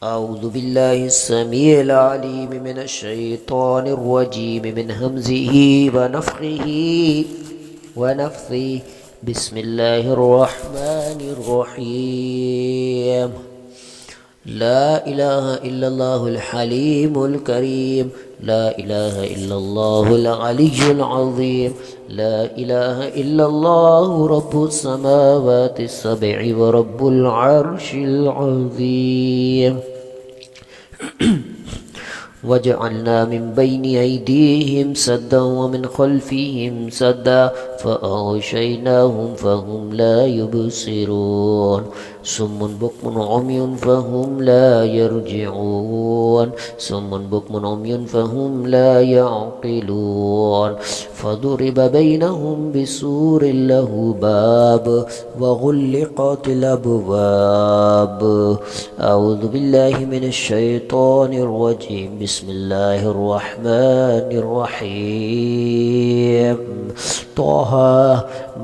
أعوذ بالله السميع العليم من الشيطان الرجيم من همزه ونفخه ونفثه. بسم الله الرحمن الرحيم. لا إله إلا الله الحليم الكريم. لا إله إلا الله العلي العظيم. لا إله إلا الله رب السماوات السبع ورب العرش العظيم. وجعلنا من بين أيديهم سدا ومن خلفهم سدا فأغشيناهم فهم لا يبصرون. صم بكم عمي فهم لا يرجعون. صم بكم عمي فهم لا يعقلون. فضرب بينهم بسور له باب وغلقت الأبواب. أعوذ بالله من الشيطان الرجيم. بسم الله الرحمن الرحيم. طه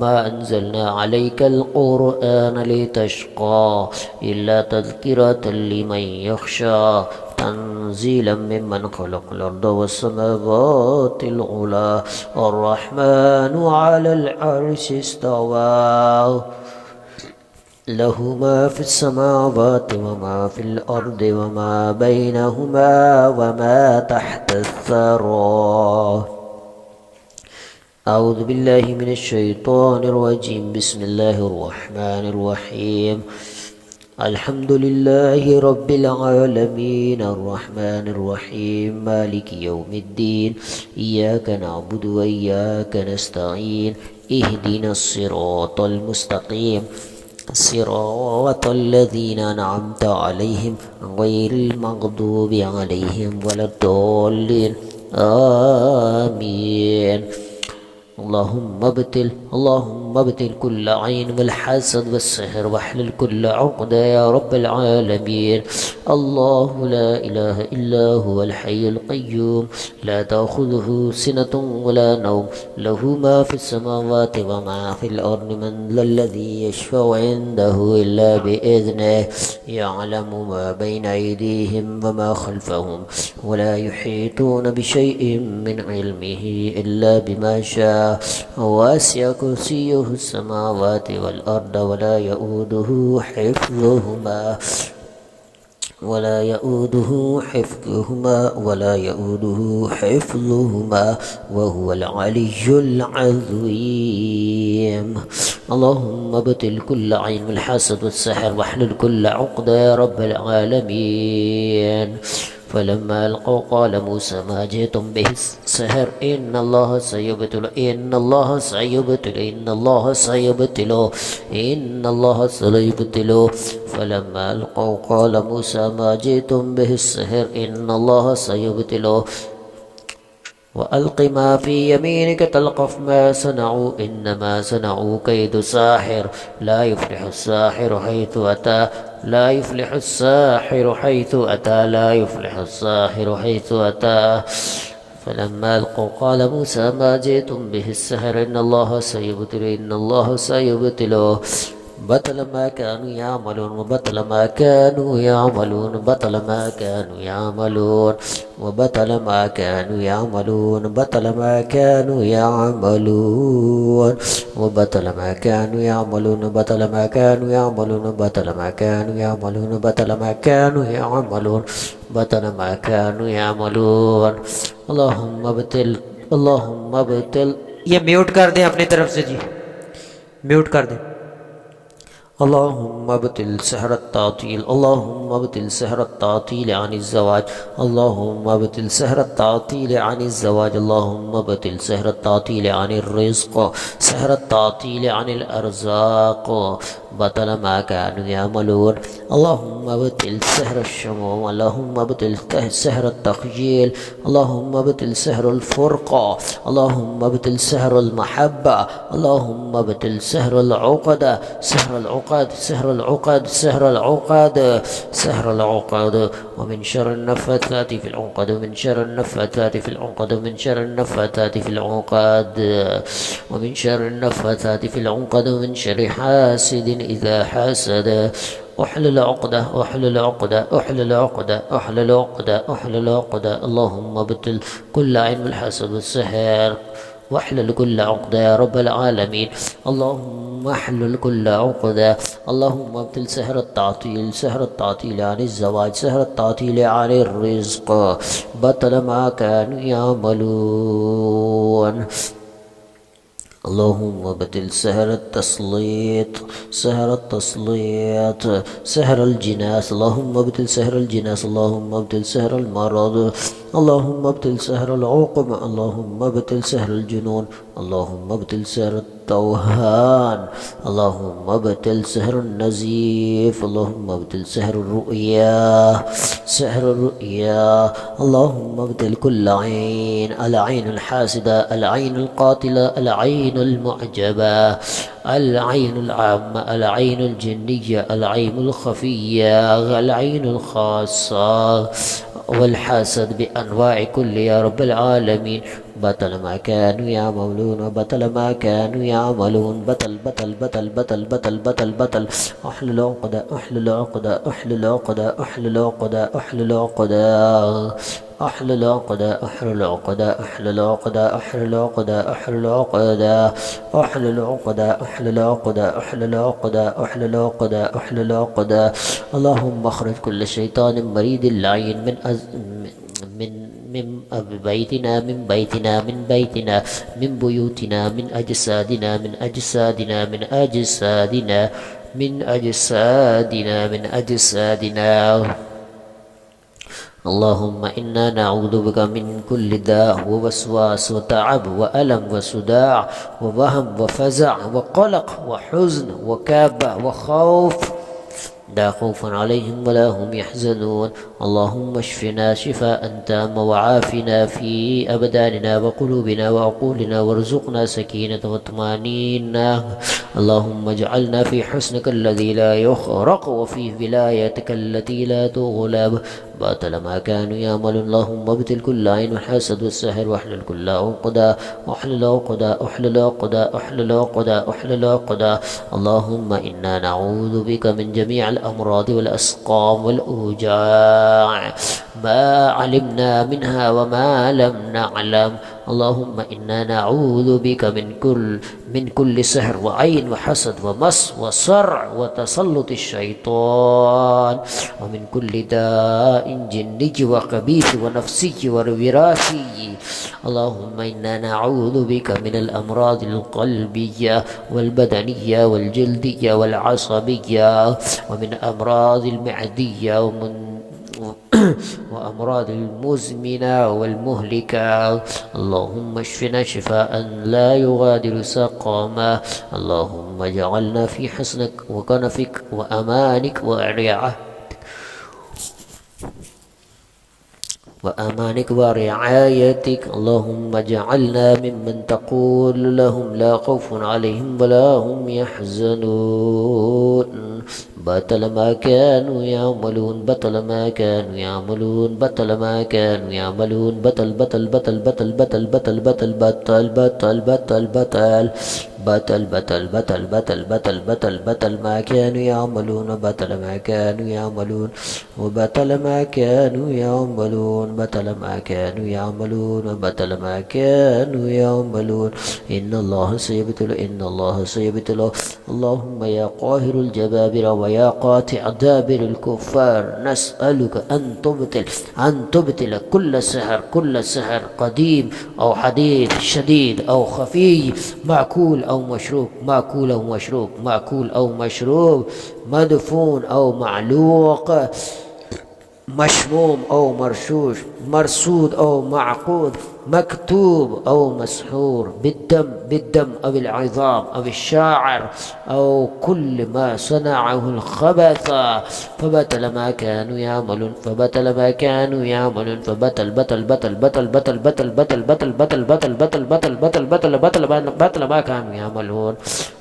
ما أنزلنا عليك القرآن لتشقى إلا تذكرة لمن يخشى تنزيلا ممن خلق الأرض والسماوات العلى الرحمن على العرش استوى له ما في السماوات وما في الأرض وما بينهما وما تحت الثرى. أعوذ بالله من الشيطان الرجيم. بسم الله الرحمن الرحيم. الحمد لله رب العالمين الرحمن الرحيم مالك يوم الدين. إياك نعبد وإياك نستعين. اهدنا الصراط المستقيم صراط الذين أنعمت عليهم غير المغضوب عليهم ولا الضالين آمين. اللهم ابتل كل عين والحسد والسحر واحلل كل عقدة يا رب العالمين. الله لا إله إلا هو الحي القيوم لا تأخذه سنة ولا نوم له ما في السماوات وما في الأرض من ذا الذي يشفع عنده إلا بإذنه يعلم ما بين أيديهم وما خلفهم ولا يحيطون بشيء من علمه إلا بما شاء. واسع كرسيه السماوات والأرض ولا يؤوده حفظهما وهو العلي العظيم. اللهم ابتل كل عين والحسد والسحر واحلل كل عقدة يا رب العالمين. فلما ألقوا قال موسى ما جئتم به السحر إن الله سيبطله. فلما ألقوا قال موسى ما جئتم به السحر إن الله سيبطله وألق ما في يمينك تلقف ما صنعوا إنما صنعوا كيد ساحر لا يفلح الساحر حيث أتى. فلما ألقوا قال موسى ما جئتم به السحر إن الله سيبطله بطل ما كانوا يعملون وبطل ما كانوا يعملون اللهم ابتل ये म्यूट कर दें अपनी तरफ से जी, म्यूट कर दें। اللهم ابطل سحر التعطيل عن الزواج. اللهم ابطل سحر التعطيل عن الزواج. اللهم ابطل سحر التعطيل عن الرزق. سحر التعطيل عن الأرزاق. بطل ما كانوا يعملون. اللهم ابطل سحر الشموم. اللهم ابطل سحر التخجيل. اللهم ابطل سحر الفرقة. اللهم ابطل سحر المحبة. اللهم ابطل سحر العقدة. سحر العقد ومن شر النفاثات في العقد ومن شر النفاثات في العقد ومن شر النفاثات في العقد ومن شر النفاثات في العقد ومن شر حاسد إذا حسد احلل عقدة احلل عقدة احلل عقدة احلل عقدة احلل عقدة. اللهم ابتل كل عين بالحسد والسحر واحلل كل عقدة يا رب العالمين. اللهم احلل كل عقدة. اللهم ابتل سحر التعطيل، سحر التعطيل عن الزواج، سحر التعطيل عن الرزق، بطل ما كانوا يعملون. اللهم ابتل سحر التسليط، سحر التسليط، سحر الجناس. اللهم ابتل سحر الجناس. اللهم ابتل سحر المرض. اللهم ابتل سحر العقم. اللهم ابتل سحر الجنون. اللهم ابتل سحر التوهان. اللهم ابتل سحر النزيف. اللهم ابتل سحر الرؤيا، سحر الرؤيا. اللهم ابتل كل عين، العين الحاسدة، العين القاتلة، العين المعجبة، العين العامة، العين الجنية، العين الخفية، العين الخاصة، والحسد بأنواع كل يا رب العالمين. بطل ما كانوا يعملون، بطل ما كانوا يعملون. بطل بطل بطل بطل بطل بطل بطل. احلل عقدة احلل عقدة احلل عقدة احلل عقدة احلل عقدة احلل عقدة احلل عقدة احلل عقدة احلل عقدة احلل عقدة احلل عقدة احلل عقدة احلل عقدة احلل عقدة احلل عقدة. اللهم اخرج كل شيطان مريد اللعين من بيتنا، من بيتنا، من بيتنا، من بيوتنا، من أجسادنا، من أجسادنا، من أجسادنا، من أجسادنا، من أجسادنا. اللهم إنا نعوذ بك من كل داء ووسواس وتعب وألم وصداع ووهم وفزع وقلق وحزن وكابة وخوف، لا خوف عليهم ولا هم يحزنون. اللهم اشفنا شفاء تاما وعافنا في أبداننا وقلوبنا وعقولنا، وارزقنا سكينة وطمأنينة. اللهم اجعلنا في حسنك الذي لا يخرق، وفي ولايتك التي لا تغلب. باطل ما كانوا يعملون. اللهم ابتل كل عين والحسد والسحر، واحلل كل عقدة، واحلل عقدة، احلل عقدة، احلل عقدة، احلل عقدة. اللهم إنا نعوذ بك من جميع الأمراض والأسقام والأوجاع، ما علمنا منها وما لم نعلم. اللهم إنا نعوذ بك من كل سحر وعين وحسد ومس وصرع وتسلط الشيطان، ومن كل داء جني وخبيث ونفسي ووراثي. اللهم إنا نعوذ بك من الأمراض القلبية والبدنية والجلدية والعصبية، ومن أمراض المعدية وأمراض المزمنة والمهلكة. اللهم اشفنا شفاء لا يغادر سقما. اللهم اجعلنا في حسنك وكنفك وأمانك وأمانك ورعايتك. اللهم اجعلنا ممن تقول لهم لا خوف عليهم ولا هم يحزنون. بطل ما كانوا يعملون، بطل ما كانوا يعملون، بطل ما كانوا يعملون. بطل بطل بطل بطل بطل بطل بطل بطل بطل بطل بطل بطل بطل بطل بطل بطل بطل بطل ما كانوا يعملون، بطل ما كانوا يعملون، وبطل ما كانوا يعملون، بطل ما كانوا يعملون، بطل ما كانوا يعملون. إن الله سيبتل، إن الله سيبتل. اللهم يا قاهر الجبابرة ويا قاطع دابر الكفار، نسألك أن تبتل كل سحر، كل سحر قديم أو حديث، شديد أو خفي، معقول أو مشروب، معقول أو مشروب، معقول أو مشروب، مدفون أو معلوق، مشموم أو مرشوش، مرصود أو معقود، مكتوب أو مسحور، بالدم أو العظام أو الشاعر أو كل ما صنعه الخبث. فبطل ما كانوا يعملون، فبطل ما كانوا يعملون. فبطل بطل بطل بطل بطل بطل بطل بطل بطل بطل بطل بطل بطل بطل بطل بطل ما كانوا يعملون.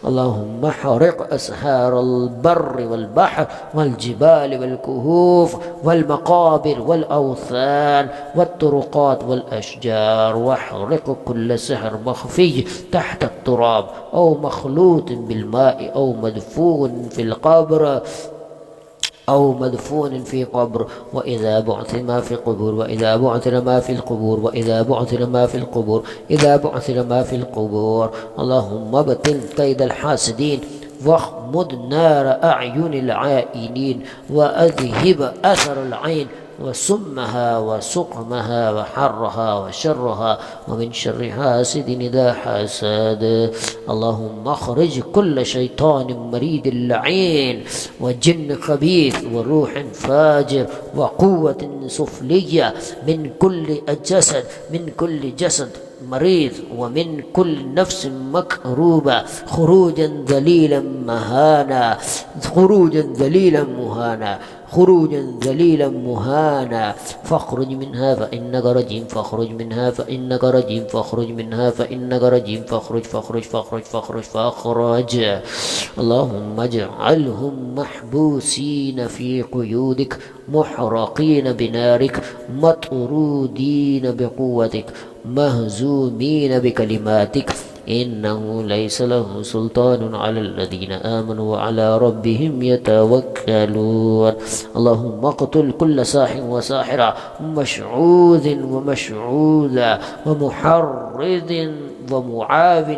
اللهم احرق أسحار البر والبحر والجبال والكهوف والمقابر والأوثان والطرقات والأشجار، واحرق كل سحر مخفي تحت التراب أو مخلوط بالماء أو مدفون في القبر، أو مدفون في قبر، وإذا بعثر ما في القبور، وإذا بعثر ما في القبور، وإذا بعثر ما في القبور، إذا بعثر ما في القبور. اللهم ابطل كيد الحاسدين، واخمد نار أعين العائنين، وأذهب أثر العين وسمها وسقمها وحرها وشرها، ومن شر حاسد إذا حسد. اللهم اخرج كل شيطان مريد لعين، وجن خبيث، وروح فاجر، وقوة سفلية من كل جسد مريض، ومن كل نفس مكروبة، خروجا ذليلا مهانا، خروجا ذليلا مهانا، فاخرج منها فإنك رجيم، فاخرج منها فإنك رجيم، فاخرج منها فإنك رجيم، فاخرج. اللهم اجعلهم محبوسين في قيودك، محرقين بنارك، مطرودين بقوتك، مهزومين بكلماتك. إنه ليس له سلطان على الذين آمنوا وعلى ربهم يتوكلون. اللهم اقتل كل ساحر وساحرة، مشعوذ ومشعوذة، ومحرض ومعاذ،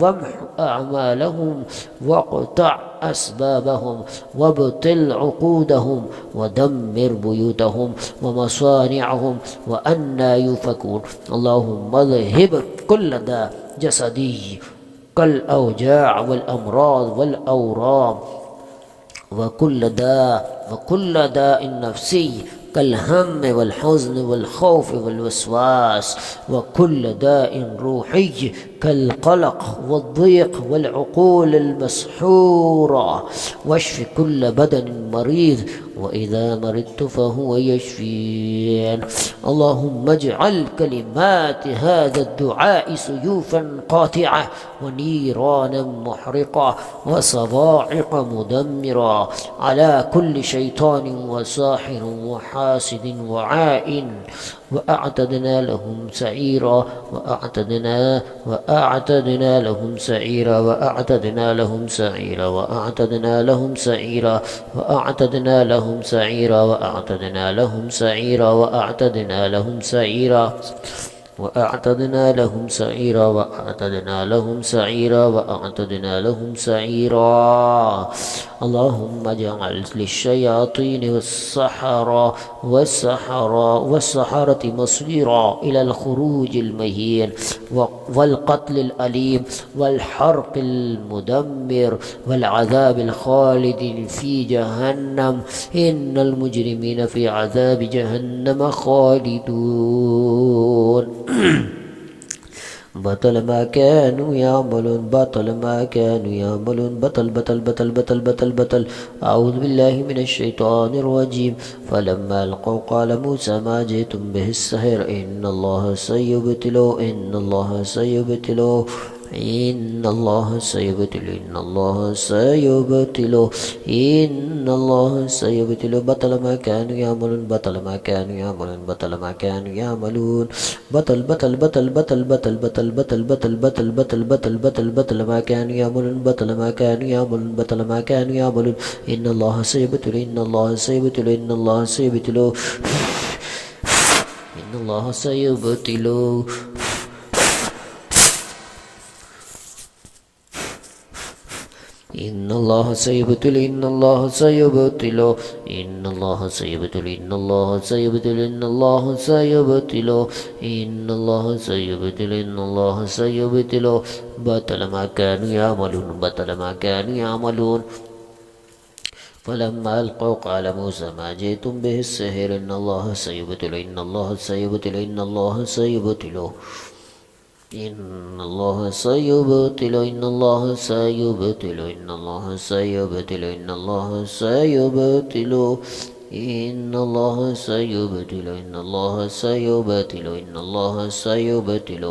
وامح أعمالهم، واقطع أسبابهم، وابطل عقودهم، ودمر بيوتهم ومصانعهم، وأنى يؤفكون. اللهم اذهب كل داء جسدي كالأوجاع والأمراض والأورام، وكل داء نفسي كالهم والحزن والخوف والوسواس، وكل داء روحي كالقلق والضيق والعقول المسحورة، واشف كل بدن مريض، وإذا مرضت فهو يشفين. اللهم اجعل كلمات هذا الدعاء سيوفا قاطعة، ونيرانا محرقة، وصواعق مدمرة على كل شيطان وساحر وحاسد وعائن. وأعتدنا لهم سعيرا، وأعتدنا لهم سعيرا، وأعتدنا لهم سعيرا، وأعتدنا لهم سعيرا، وأعتدنا لهم سعيرا، وأعتدنا لهم سعيرا، وأعتدنا لهم سعيرا، وأعتدنا لهم سعيرا، وأعتدنا لهم سعيرا، وأعتدنا لهم سعيرا. اللهم اجعل للشياطين والسحرة مصيرا إلى الخروج المهين، والقتل الأليم، والحرق المدمر، والعذاب الخالد في جهنم. إن المجرمين في عذاب جهنم خالدون. بطل ما كانوا يعملون، بطل ما كانوا يعملون، بطل بطل بطل بطل بطل بطل. أعوذ بالله من الشيطان الرجيم. فلما ألقوا قال موسى ما جئتم به السحر، إن الله سيبطله، إن الله سيبطله، إن الله سيبطله، إن الله سيبطله، إن الله سيبطله. بطل ما كانوا يعملون، بطل ما كانوا يعملون، بطل ما كانوا يعملون. بطل بطل بطل بطل بطل بطل بطل بطل بطل بطل بطل بطل بطل ما كانوا يعملون، بطل ما كانوا يعملون، بطل ما كانوا يعملون. إن الله سيبطله، إن الله سيبطله، إن الله سيبطله، إن الله سيبطله. إن الله سيبطل، إن الله سيبطل، إن الله سيبطل، إن الله سيبطل، إن الله سيبطل، إن الله سيبطل، إن الله سيبطل. بطل ما كانوا يعملون، بطل ما كانوا يعملون. فلما ألقوا قال موسى ما جئتم به السحر، إن الله سيبطل، إن الله سيبطل، إن الله سيبطل، إن الله سيبطل، إن الله سيبطل، إن الله سيبطل، إن الله سيبطل، إن الله سيبطل، إن الله سيبطل، إن الله سيبطل.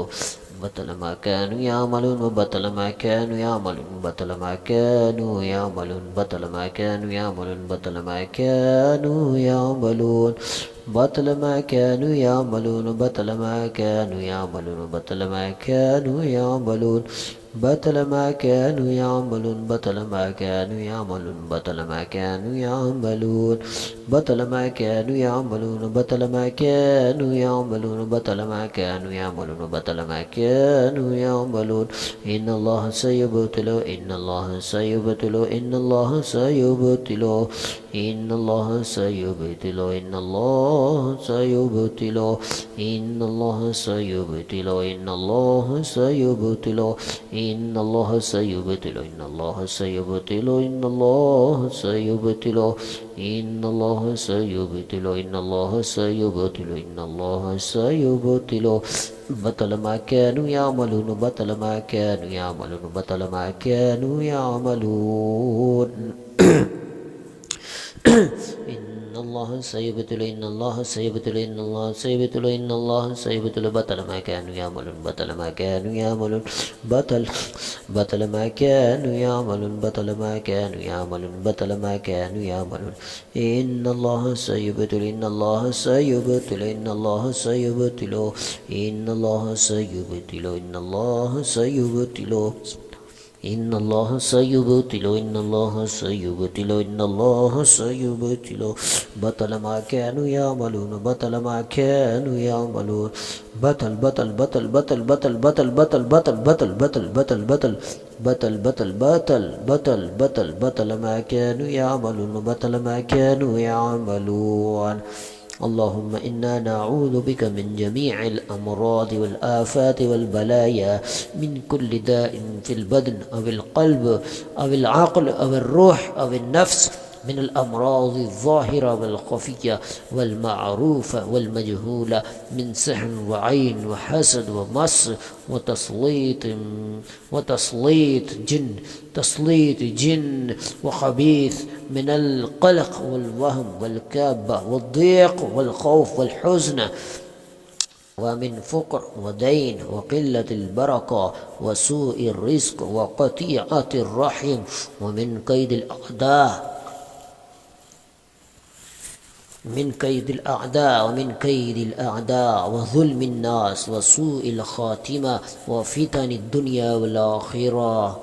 بطل ما كانوا يعملون، وبطل ما كانوا يعملون، بطل ما كانوا يعملون، بطل ما كانوا يعملون، بطل ما كانوا يعملون، بطل ما كانوا يعملون، بطل ما كانوا يعملون، بطل ما كانوا يعملون، بطل ما كانوا يعملون بطل ما كانوا يعملون بطل ما كانوا يعملون بطل ما كانوا يعملون بطل ما كانوا يعملون بطل ما كانوا يعملون بطل ما كانوا يعملون إن الله سيبطل إن الله سيبطل إن الله سيبطل إن الله سيبطل إن الله سيبطل إن الله سيبطل إن الله سيبطل إن الله سيبطل إن الله سيبطل إن الله سيبطل إن الله سيبطل إن الله سيبطل إن الله سيبطل بطل ما كانوا يعملون بطل ما كانوا يعملون بطل ما كانوا يعملون إن الله سيبطل إن الله سيبطل إن الله سيبطل إن الله سيبطل بطل ما كانوا يعملون بطل ما كانوا يعملون بطل ما كانوا يعملون بطل ما كانوا يعملون بطل ما كانوا يعملون إن الله سيبطل إن الله سيبطل إن الله سيبطل إن الله سيبطل إن الله سيبطل إن الله سيبطل إن الله سيبطل إن الله سيبطل بطل ما كانوا يعملون بطل ما كانوا يعملون بطل بطل بطل بطل بطل بطل بطل بطل بطل بطل بطل بطل بطل بطل بطل بطل بطل بطل ما كانوا يعملون بطل ما كانوا يعملون اللهم إنا نعوذ بك من جميع الأمراض والآفات والبلايا من كل داء في البدن أو القلب أو العقل أو الروح أو النفس من الأمراض الظاهرة والخفية والمعروفة والمجهولة من سحر وعين وحسد ومس تسليط جن وخبيث من القلق والوهم والكابة والضيق والخوف والحزن ومن فقر ودين وقلة البركة وسوء الرزق وقطيعة الرحم ومن كيد الأعداء من كيد الأعداء ومن كيد الأعداء وظلم الناس وسوء الخاتمة وفتن الدنيا والآخرة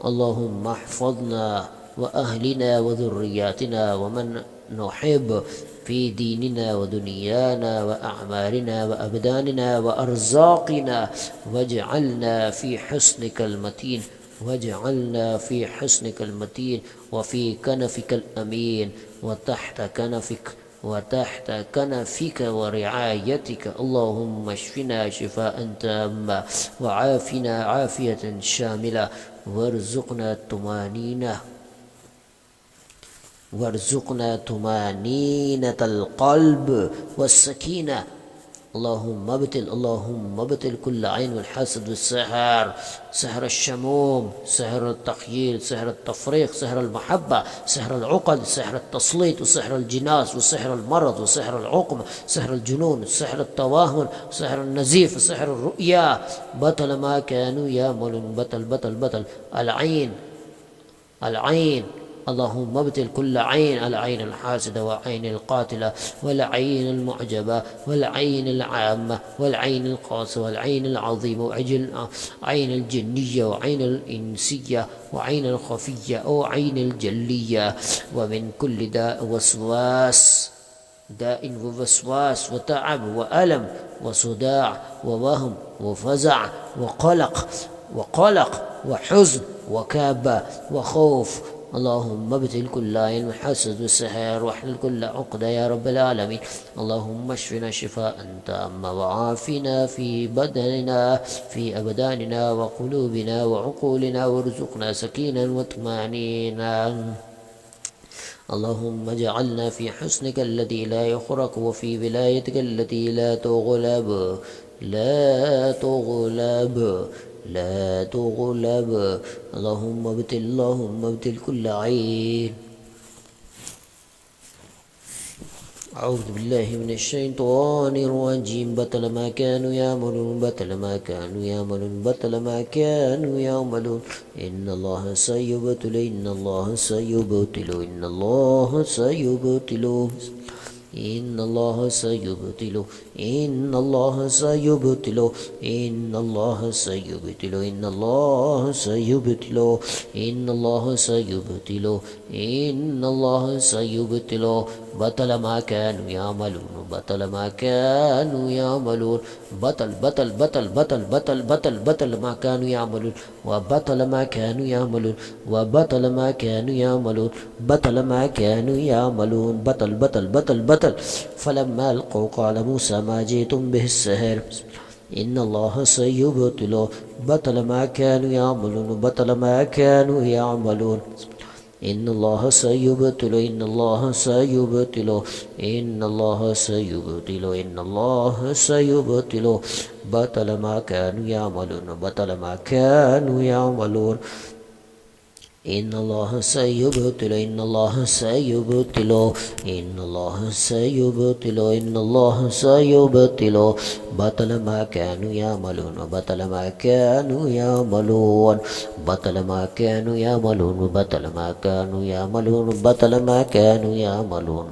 اللهم احفظنا وأهلنا وذرياتنا ومن نحب في ديننا ودنيانا وأعمالنا وأبداننا وأرزاقنا واجعلنا في حسنك المتين واجعلنا في حسنك المتين وفي كنفك الأمين وتحت كنفك ورعايتك اللهم اشفنا شفاء تاما وعافنا عافية شاملة وارزقنا طمانينة القلب والسكينة اللهم ابتل كل عين والحسد والسحر سحر الشموم سحر التخييل سحر التفريق سحر المحبة سحر العقد سحر التسليط وسحر الجناس وسحر المرض وسحر العقم سحر الجنون سحر التوهم سحر النزيف سحر الرؤيا بطل ما كانوا يعملون بطل العين اللهم ابتل كل عين العين الحاسدة والعين القاتلة والعين المعجبة والعين العامة والعين القاسية والعين العظيمة وعين الجنية وعين الإنسية وعين الخفية وعين الجلية ومن كل داء ووسواس وتعب وألم وصداع ووهم وفزع وقلق وحزن وكابة وخوف اللهم ابتل كل عين وحسد والسحر واحلل كل عقدة يا رب العالمين اللهم اشفنا شفاء تاما وعافنا في بدننا في أبداننا وقلوبنا وعقولنا وارزقنا سكينا وطمأنينة اللهم اجعلنا في حسنك الذي لا يخرق وفي ولايتك التي لا تغلب اللهم ابتل كل عين أعوذ بالله من الشيطان الرجيم بطل ما كانوا يعملون إن الله سيبطل إن الله سيبطل إن الله سيبطل إن الله سيبطل إن الله سيبطل إن الله سيبطل إن الله سيبطل بطل ما كانوا يعملون بطل ما كانوا يعملون بطل بطل بطل بطل بطل بطل بطل ما كانوا يعملون وبطل ما كانوا يعملون وبطل ما كانوا يعملون بطل ما كانوا يعملون بطل بطل بطل بطل فلما ألقوا قال موسى ما جئتم به السحر إن الله سيبطل بطل ما كانوا يعملون بطل ما كانوا يعملون إن الله سيبطل إن الله سيبطل إن الله سيبطل إن الله سيبطل بطل ما كانوا يعملون بطل ما كانوا يعملون إن الله سيبطل إن الله سيبطل إن الله سيبطل إن الله سيبطل بطل ما كانوا يعملون بطل ما كانوا يعملون بطل ما كانوا يعملون بطل ما كانوا يعملون بطل ما كانوا يعملون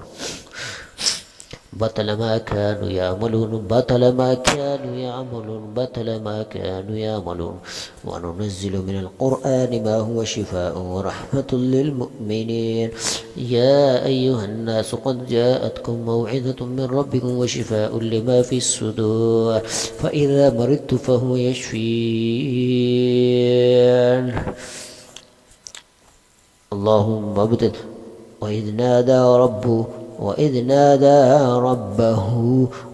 بطل ما كانوا يعملون بطل ما كانوا يعملون بطل ما كانوا يعملون وننزل من القرآن ما هو شفاء ورحمة للمؤمنين يا أيها الناس قد جاءتكم موعظة من ربكم وشفاء لما في الصدور فإذا مرضت فهو يشفين اللهم ابدل وإذ نادى ربه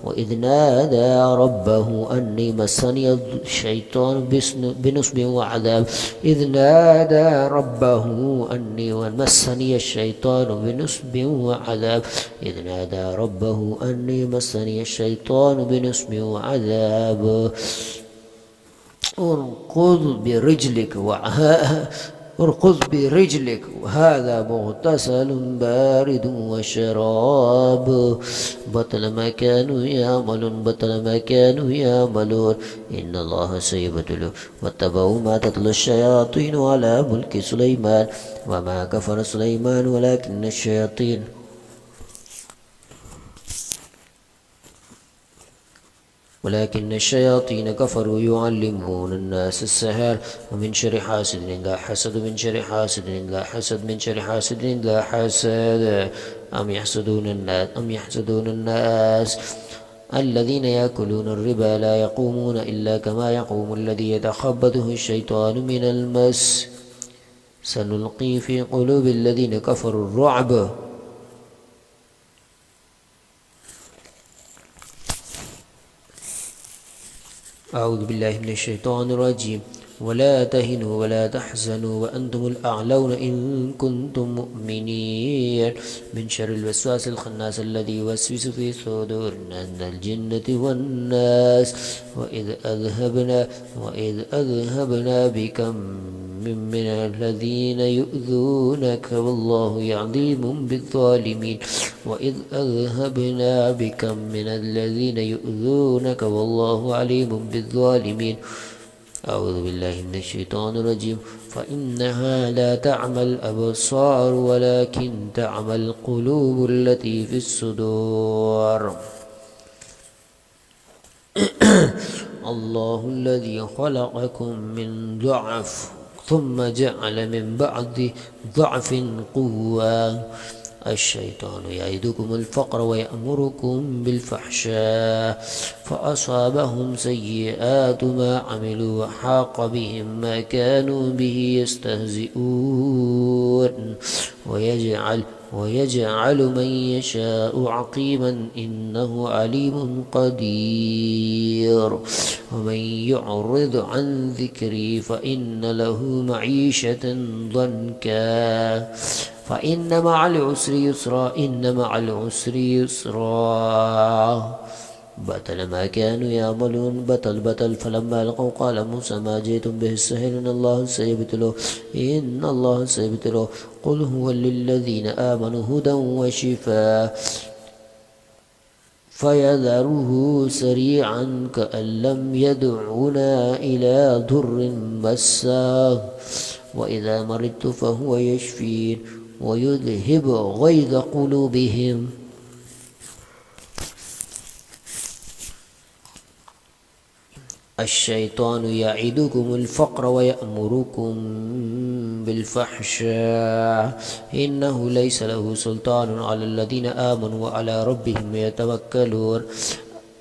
وإذ نادى ربه أني مسني الشيطان بنصب وعذاب إذ نادى ربه أني مسني الشيطان بنصب وعذاب إذ نادى ربه أني مسني الشيطان بنصب وعذاب اركض برجلك وهذا مغتسل بارد وشراب بطل ما كانوا يعملون بطل ما كانوا يعملون إن الله سيبطل واتبعوا ما تتلو الشياطين على ملك سليمان وما كفر سليمان ولكن الشياطين كفروا يعلمون الناس السحر ومن شر حاسد لا حسد من شر حاسد لا حسد من شر حاسد لا حسد أم يحسدون الناس الذين يأكلون الربا لا يقومون إلا كما يقوم الذي يتخبطه الشيطان من المس سنلقي في قلوب الذين كفروا الرعب أعوذ بالله من الشيطان الرجيم ولا تهنوا ولا تحزنوا وأنتم الأعلون إن كنتم مؤمنين من شر الوسواس الخناس الذي يوسوس في صدور من الجنة والناس وإذ أذهبنا بكم من الذين يؤذونك والله عليم بالظالمين وإذ أذهبنا بكم من الذين يؤذونك والله عليم بالظالمين أعوذ بالله من الشيطان الرجيم فإنها لا تعمى الأبصار ولكن تعمى القلوب التي في الصدور الله الذي خلقكم من ضعف ثم جعل من بعد ضعف قوة الشيطان يعدكم الفقر ويأمركم بالفحشاء فأصابهم سيئات ما عملوا وحاق بهم ما كانوا به يستهزئون ويجعل من يشاء عقيما إنه عليم قدير ومن يعرض عن ذكري فإن له معيشة ضنكا فإن مع العسر يسرا إن مع العسر يسرا بطل ما كانوا يعملون بطل فلما ألقوا قال موسى ما جئتم به السحر إن الله سيبطله قل هو للذين آمنوا هدى وشفاء فيذره سريعا كأن لم يدعنا إلى ضر مساه وإذا مرضت فهو يشفين ويذهب غيظ قلوبهم الشيطان يعدكم الفقر ويأمركم بالفحشاء إنه ليس له سلطان على الذين آمنوا وعلى ربهم يتوكلون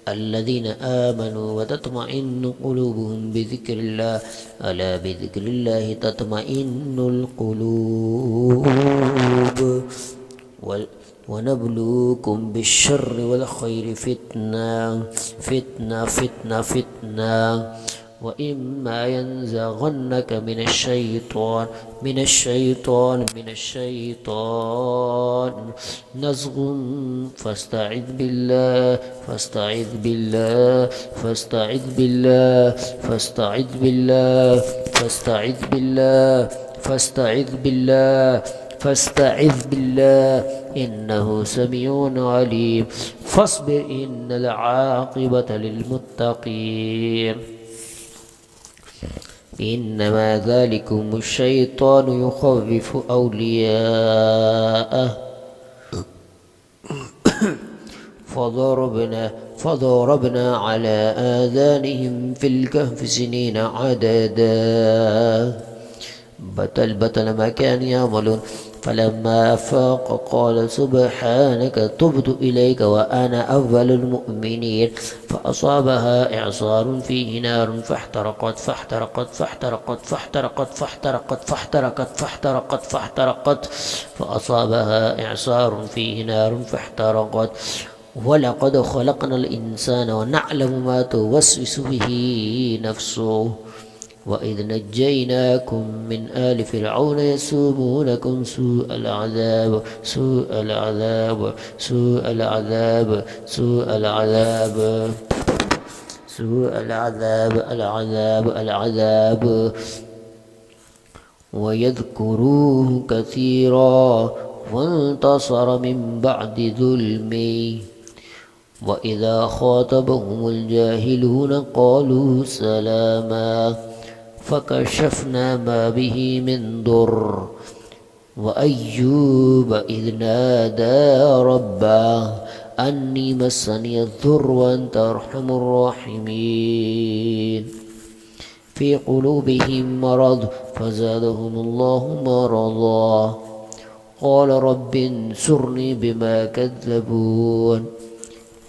الذين آمنوا وتطمئن قلوبهم بذكر الله ألا بذكر الله تطمئن القلوب ونبلوكم بالشر والخير فتنة فتنة فتنة فتنة وإما ينزغنك من الشيطان نزغ فاستعذ بالله فاستعذ بالله فاستعذ بالله فاستعذ بالله فاستعذ بالله فاستعذ بالله فاستعذ بالله إنه سميع عليم فاصبر إن العاقبة للمتقين إنما ذلكم الشيطان يخوف أولياءه فضربنا على آذانهم في الكهف سنين عددا بطل ما كانوا يعملون فلما أفاق قال سبحانك تبت إليك وأنا أول المؤمنين فأصابها إعصار فيه نار فاحترقت فأصابها إعصار فيه نار فاحترقت ولقد خلقنا الإنسان ونعلم ما توسوس به نفسه وإذ نجيناكم من آل فرعون يسومونكم سوء العذاب ويذكروه كثيرا وانتصر من بعد ظلمه وإذا خاطبهم الجاهلون قالوا سلاما فكشفنا ما به من ضر وأيوب إذ نادى ربه أني مسني الضر وأنت أرحم الراحمين في قلوبهم مرض فزادهم الله مرضا قال رب انصرني بما كذبون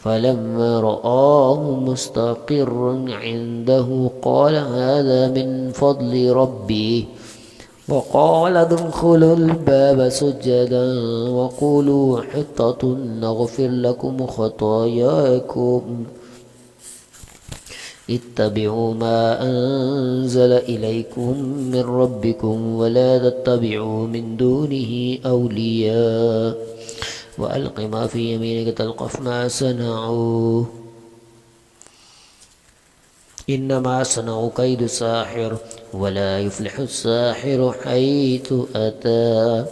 فلما رآه مستقرا عنده قال هذا من فضل ربي وقال ادخلوا الباب سجدا وقولوا حطة نغفر لكم خطاياكم اتبعوا ما أنزل إليكم من ربكم ولا تتبعوا من دونه أولياء وألق ما في يمينك تلقف ما صنعوا إنما صنعوا كيد ساحر ولا يفلح الساحر حيث أتى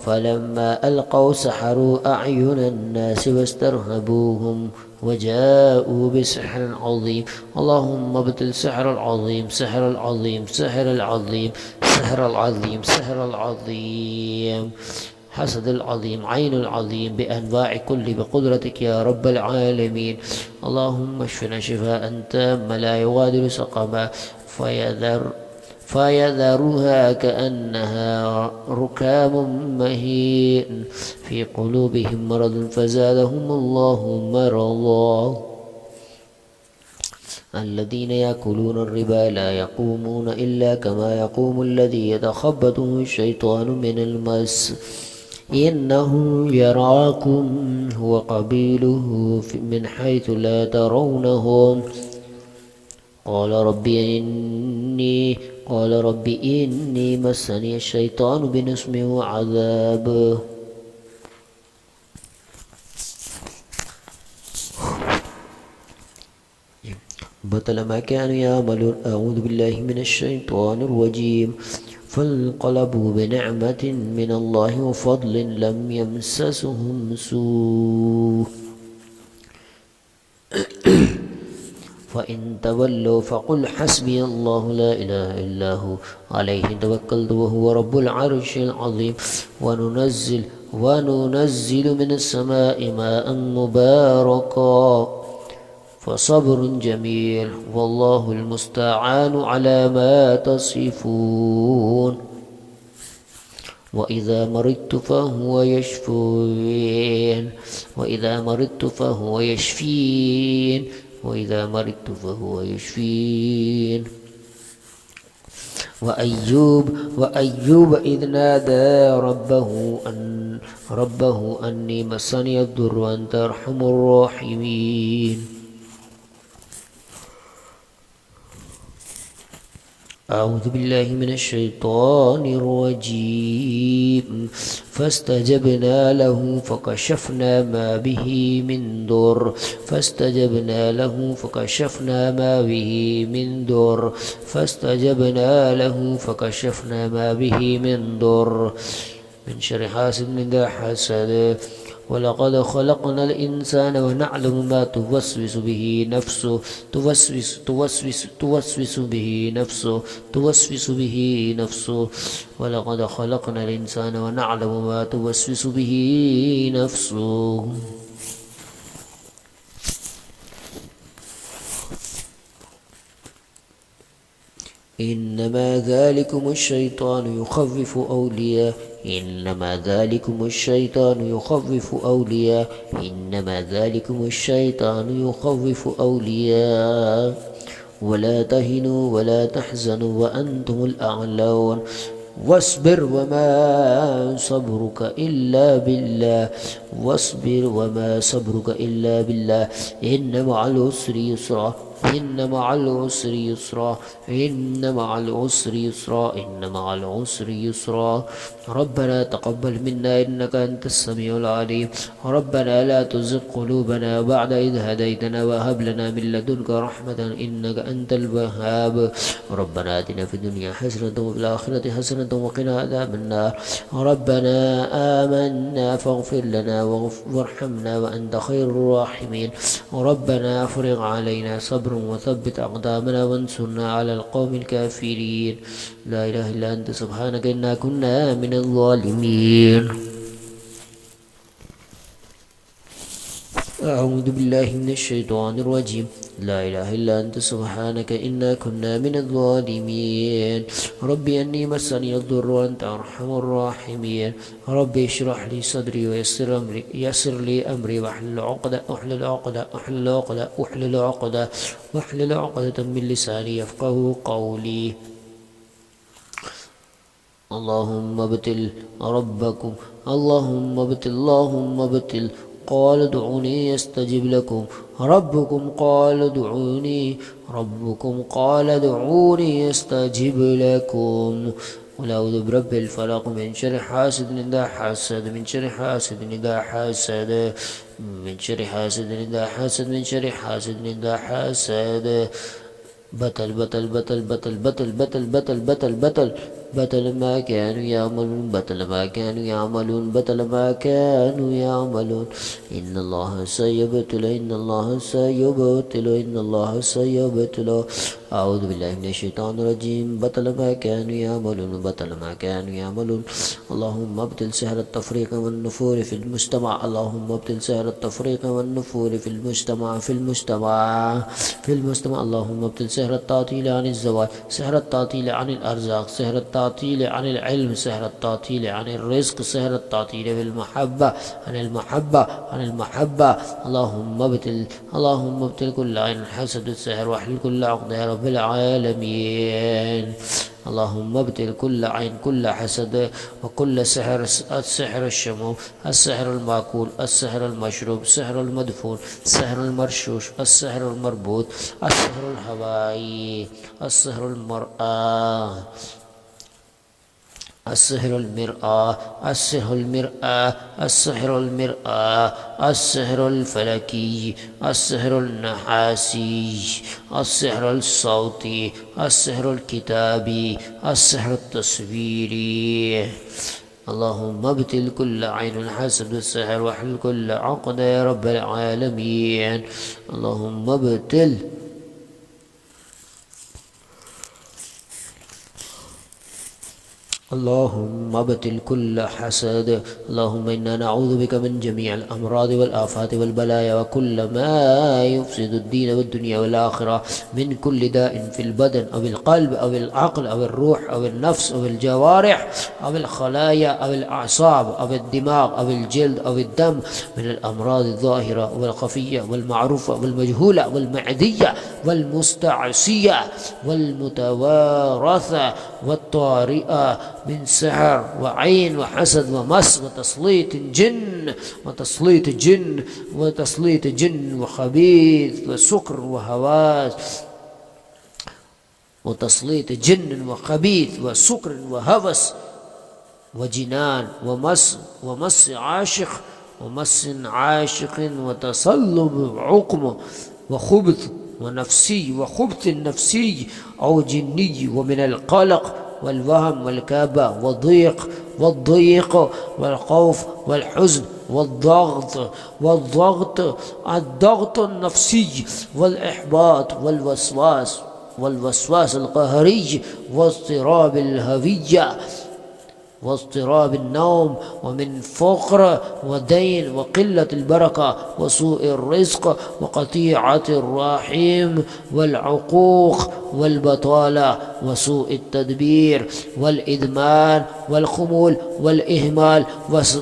فلما ألقوا سحروا أعين الناس واسترهبوهم وجاءوا بسحر عظيم اللهم ابطل سحر العظيم سحر العظيم سحر العظيم سحر العظيم سحر العظيم حسد العظيم عين العظيم بأنواع كل بقدرتك يا رب العالمين اللهم اشفنا شفاء تاما لا يغادر سقما فيذرها كأنها ركام مهين في قلوبهم مرض فزادهم الله مرضا الذين يأكلون الربا لا يقومون إلا كما يقوم الذي يتخبطه الشيطان من المس إنه يراكم هو قبيله من حيث لا ترونهم قال رب إني مسني الشيطان بنصب وعذاب بطل ما كانوا يعملون أعوذ بالله من الشيطان الرجيم فانقلبوا بنعمة من الله وفضل لم يمسسهم سوء فإن تولوا فقل حسبي الله لا إله إلا هو عليه توكلت وهو رب العرش العظيم وننزل من السماء ماء مباركا فصبر جميل والله المستعان على ما تصفون وإذا مرضت فهو يشفين وإذا مرضت فهو يشفين وإذا مرضت فهو يشفين وأيوب إذ نادى ربه أني مسني الضر وأنت أرحم الراحمين أعوذ بالله من الشيطان الرجيم فاستجبنا له فكشفنا ما به من ضر فاستجبنا له فكشفنا ما به من ضر فاستجبنا له فكشفنا ما به من ضر من شر حاسد إذا حسد ولقد خلقنا الإنسان ونعلم ما توسوس به نفسه توسوس به نفسه ولقد خلقنا الإنسان ونعلم ما توسوس به نفسه إنما ذلكم الشيطان يخوف أولياء إنما ذلكم الشيطان يخوف أولياء إنما ذلكم الشيطان يخوف أولياء ولا تهنوا ولا تحزنوا وأنتم الأعلون واصبر وما صبرك إلا بالله واصبر وما صبرك إلا بالله إن مع العسر يسرا إن مع العسر يسرا إن مع العسر يسرا إن مع العسر يسرا ربنا تقبل منا إنك أنت السميع العليم ربنا لا تزغ قلوبنا بعد إذ هديتنا وهب لنا من لدنك رحمة إنك أنت الوهاب ربنا آتنا في الدنيا حسنة وفي الآخرة حسنة وقنا عذاب النار ربنا آمنا فاغفر لنا وارحمنا وأنت خير الراحمين ربنا أفرغ علينا صبرا وثبت أقدامنا وانصرنا على القوم الكافرين لا إله إلا أنت سبحانك إنا كنا من الظالمين أعوذ بالله من الشيطان الرجيم لا إله إلا أنت سبحانك إنا كنا من الظالمين ربي أني مسني الضر وأنت أرحم الراحمين ربي اشرح لي صدري يسر لي أمري واحلل عقدة من لساني يفقه قولي اللهم ابتل قال ادعوني يستجب لكم ربكم قال ادعوني يستجب لكم قل أعوذ برب الفلق من شر حاسد إذا حسد من شر حاسد إذا حسد من شر حاسد إذا حسد من شر حاسد إذا حسد بطل بطل بطل بطل بطل بطل بطل بطل بطل بطل ما كانوا يعملون بطل ما كانوا يعملون بطل ما كانوا يعملون إن الله سيبتلى إن الله سيبتلى إن الله سيبتلى أعوذ بالله من الشيطان الرجيم بطل ما كانوا يعملون بطل ما كانوا يعملون اللهم ابطل سحر التفريق والنفور في المجتمع اللهم ابطل سحر التفريق والنفور في المجتمع اللهم ابطل سحر التعطيل عن الزواج سحر التعطيل عن الأرزاق سحر التعطيل عن العلم سحر التعطيل عن الرزق سحر التعطيل بالمحبة عن المحبة اللهم ابطل كل عين حسد السحر واحلل كل عقد يا رب العالمين اللهم ابطل كل عين كل حسد وكل سحر السحر الشموم السحر المأكول السحر المشروب السحر المدفون السحر المرشوش السحر المربوط السحر الهوائي السحر المرآة السحر المرآة السحر الفلكي السحر النحاسي السحر الصوتي السحر الكتابي السحر التصويري اللهم ابتل كل عين حسد السحر واحلل كل عقد يا رب العالمين اللهم ابتل اللهم ابتل كل حسد. اللهم إنا نعوذ بك من جميع الأمراض والآفات والبلايا وكل ما يفسد الدين والدنيا والآخرة، من كل داء في البدن أو القلب أو العقل أو الروح أو النفس أو الجوارح أو الخلايا أو الأعصاب أو الدماغ أو الجلد أو الدم، من الأمراض الظاهرة والخفية والمعروفة والمجهولة والمعدية والمستعصية والمتوارثة والطارئة، من سحر وعين وحسد ومس وتسليط جن وخبيث وسكر وهواس وتسليط جن وخبيث وسكر وهوس وجنان ومس عاشق وتصلب عقم وخبث وخبث نفسي أو جني، ومن القلق والوهم والكابة والضيق والخوف والحزن الضغط النفسي والإحباط والوسواس القهري واضطراب الهوية واضطراب النوم، ومن فقر ودين وقلة البركة وسوء الرزق وقطيعة الرحم والعقوق والبطالة وسوء التدبير والإدمان والخمول والإهمال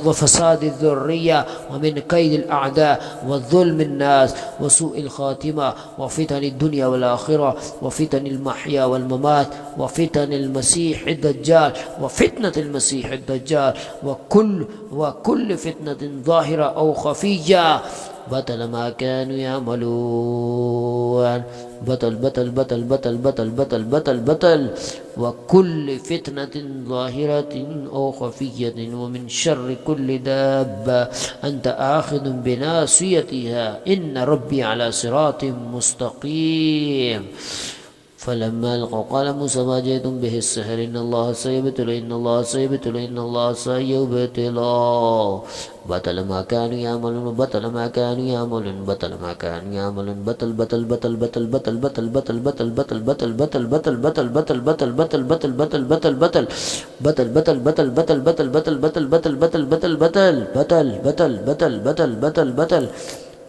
وفساد الذرية، ومن كيد الأعداء وظلم الناس وسوء الخاتمة وفتن الدنيا والآخرة وفتن المحيا والممات وفتن المسيح الدجال وفتنة المسيح الدجال وكل فتنة ظاهرة أو خفية. بطل ما كانوا يعملون. بطل وكل فتنة ظاهرة أو خفية، ومن شر كل دابة أنت آخذ بناصيتها، إن ربي على صراط مستقيم. فلما ألقوا قال موسى ما جئتم به السحر إن الله سيبطله بطل ما كانوا يعملون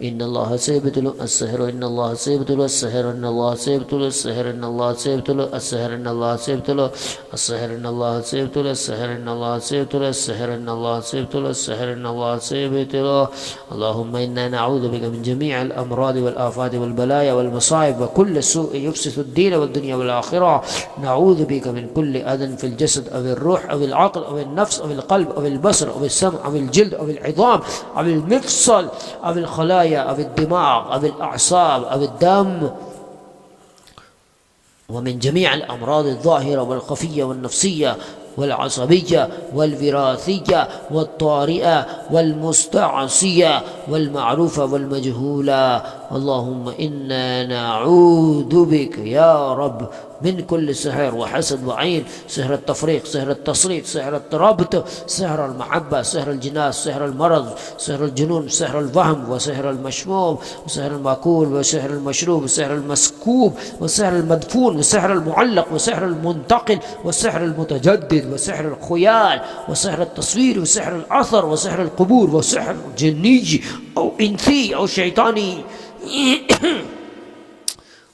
إن الله سيبطل السحر إن الله سيبطل السحر إن الله سيبطل السحر إن الله سيبطل السحر إن الله سيبطل السحر إن الله سيبطل السحر إن الله سيبطل السحر إن الله سيبطل السحر إن الله سيبطل. اللهم إنا نعوذ بك من جميع الأمراض والآفات والبلايا والمصائب وكل سوء يفسد الدين والدنيا والآخرة. نعوذ بك من كل أذى في الجسد أو الروح أو العقل أو النفس أو القلب أو البصر أو السمع أو الجلد أو العظام أو المفصل أو الخلايا أو الدماغ أو الأعصاب أو الدم، ومن جميع الأمراض الظاهرة والخفية والنفسية والعصبية والوراثية والطارئة والمستعصية والمعروفة والمجهولة. اللهم إنا نعوذ بك يا رب من كل سحر وحسد وعين، سحر التفريق، سحر التسليط، سحر الربط، سحر المحبة، سحر الجناس، سحر المرض، سحر الجنون، سحر الوهم، وسحر المشموم، وسحر المأكول، وسحر المشروب، وسحر المسكوب، وسحر المدفون، وسحر المعلق، وسحر المنتقل، وسحر المتجدد، وسحر الخيال، وسحر التصوير، وسحر الأثر، وسحر القبور، وسحر جني أو إنسي أو شيطاني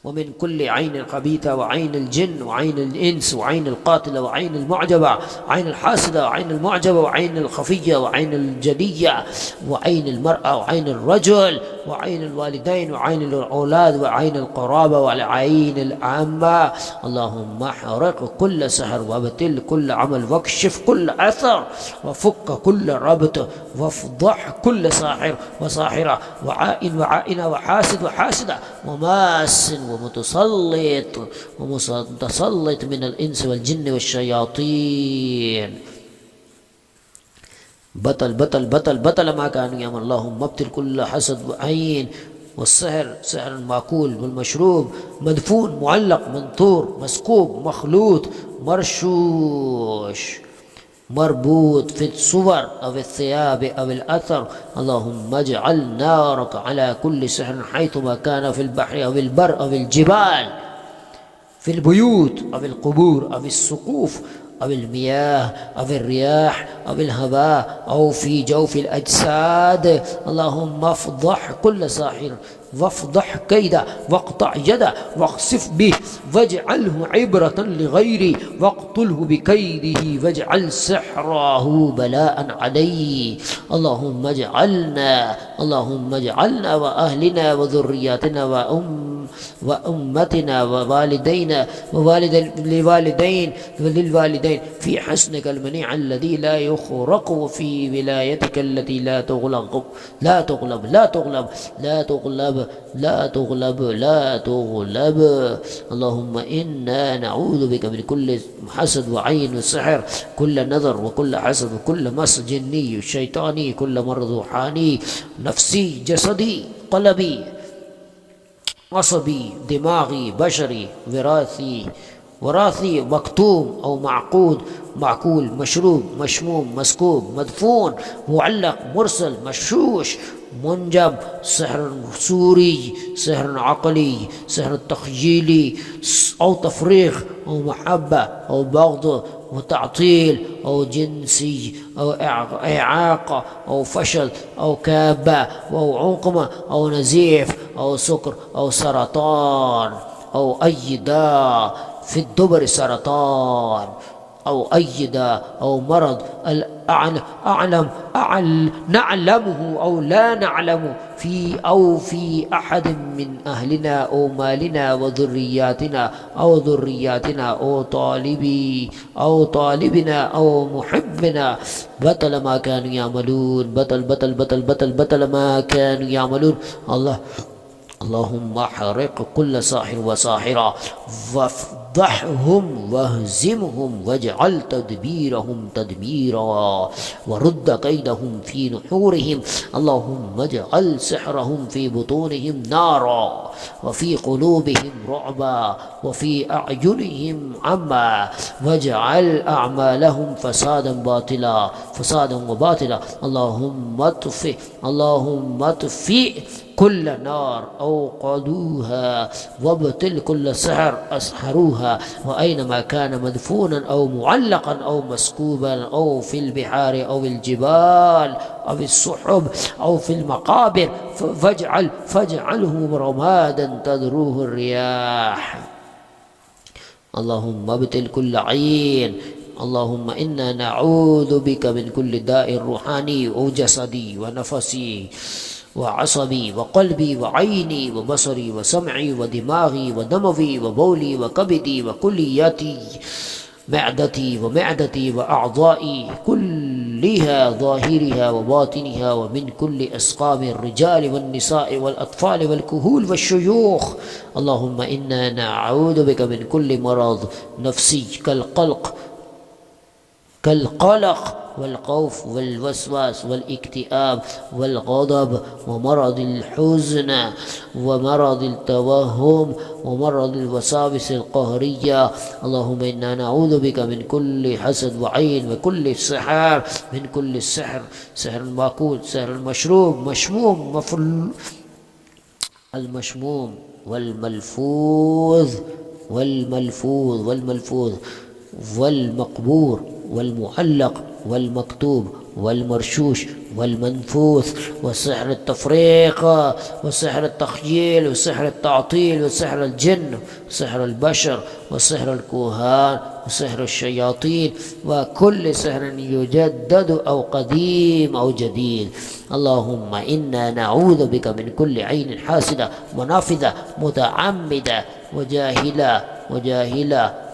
ومن كل عين خبيثة وعين الجن وعين الإنس وعين القاتلة وعين المعجبة، عين الحاسدة وعين المعجبة وعين الخفية وعين الجلية وعين المرأة وعين الرجل وعين الوالدين وعين الأولاد وعين القرابة والعين العامة. اللهم احرق كل سحر وابتل كل عمل واكشف كل أثر وفك كل ربط وافضح كل ساحر وساحرة وعائن وعائنة وحاسد وحاسدة وماس ومتسلط من الإنس والجن والشياطين. بطل ما كانوا يعملون. اللهم ابتل كل حسد وعين والسحر، سحر المأكول والمشروب، مدفون، معلق، منطور، مسكوب، مخلوط، مرشوش، مربوط في الصور أو الثياب أو الأثر. اللهم اجعل نارك على كل سحر حيثما كان في البحر أو البر أو الجبال، في البيوت أو القبور أو السقوف أو المياه أو الرياح أو الهواء أو في جوف الأجساد. اللهم افضح كل ساحر وافضح كيده واقطع يده واخسف به واجعله عبرة لغيري واقتله بكيده واجعل سحره بلاء عليه. اللهم اجعلنا وأهلنا وذرياتنا وأمتنا ووالدينا وللوالدين في حسنك المنيع الذي لا يخرق وفي ولايتك التي لا تغلب لا تغلب لا تغلب لا تغلب لا تغلب لا تغلب. اللهم إنا نعوذ بك من كل حسد وعين وسحر، كل نذر وكل حسد وكل مس جني شيطاني، كل مرض روحاني نفسي جسدي قلبي عصبي دماغي بشري وراثي مكتوم أو معقول مشروب مشموم مسكوب مدفون معلق مرسل مشوش منجم، سحر سوري، سحر عقلي، سحر تخجيلي أو تفريغ أو محبة أو بغض وتعطيل أو جنسي أو إعاقة أو فشل أو كابة أو عقمة أو نزيف أو سكر أو سرطان أو أي داء في الدبر سرطان أو أي داء أو مرض نعلمه أو لا نعلم في أحد من أهلنا أو مالنا وذرياتنا أو طالبنا أو محبنا، بطل ما كانوا يعملون، بطل ما كانوا يعملون. اللهم احرق كل ساحر وساحرة وافضحهم واهزمهم واجعل تدبيرهم تدميرا ورد كيدهم في نحورهم. اللهم اجعل سحرهم في بطونهم نارا وفي قلوبهم رعبا وفي أعينهم عما، واجعل أعمالهم فسادا وباطلا. اللهم اطفئ كل نار أوقدوها وابتل كل سحر أسحروها، وأينما كان مدفونا أو معلقا أو مسكوبا أو في البحار أو الجبال أو السحب أو في المقابر فاجعله رمادا تذروه الرياح. اللهم ابتل كل عين. اللهم إنا نعوذ بك من كل داء روحاني وجسدي ونفسي وعصبي وقلبي وعيني وبصري وسمعي ودماغي ودموي وبولي وكبدي وكلياتي معدتي وأعضائي كلها ظاهرها وباطنها، ومن كل أسقام الرجال والنساء والأطفال والكهول والشيوخ. اللهم إنا نعوذ بك من كل مرض نفسي كالقلق والخوف والوسواس والاكتئاب والغضب ومرض الحزن ومرض التوهم ومرض الوساوس القهرية. اللهم إنا نعوذ بك من كل حسد وعين وكل سحر، من كل السحر، سحر المأكول، سحر المشروب، المشموم والملفوظ والمقبور والمعلق والمكتوب والمرشوش والمنفوث، وسحر التفريق وسحر التخييل وسحر التعطيل وسحر الجن وسحر البشر وسحر الكهان وسحر الشياطين وكل سحر يجدد أو قديم أو جديد. اللهم إنا نعوذ بك من كل عين حاسدة منافذة متعمدة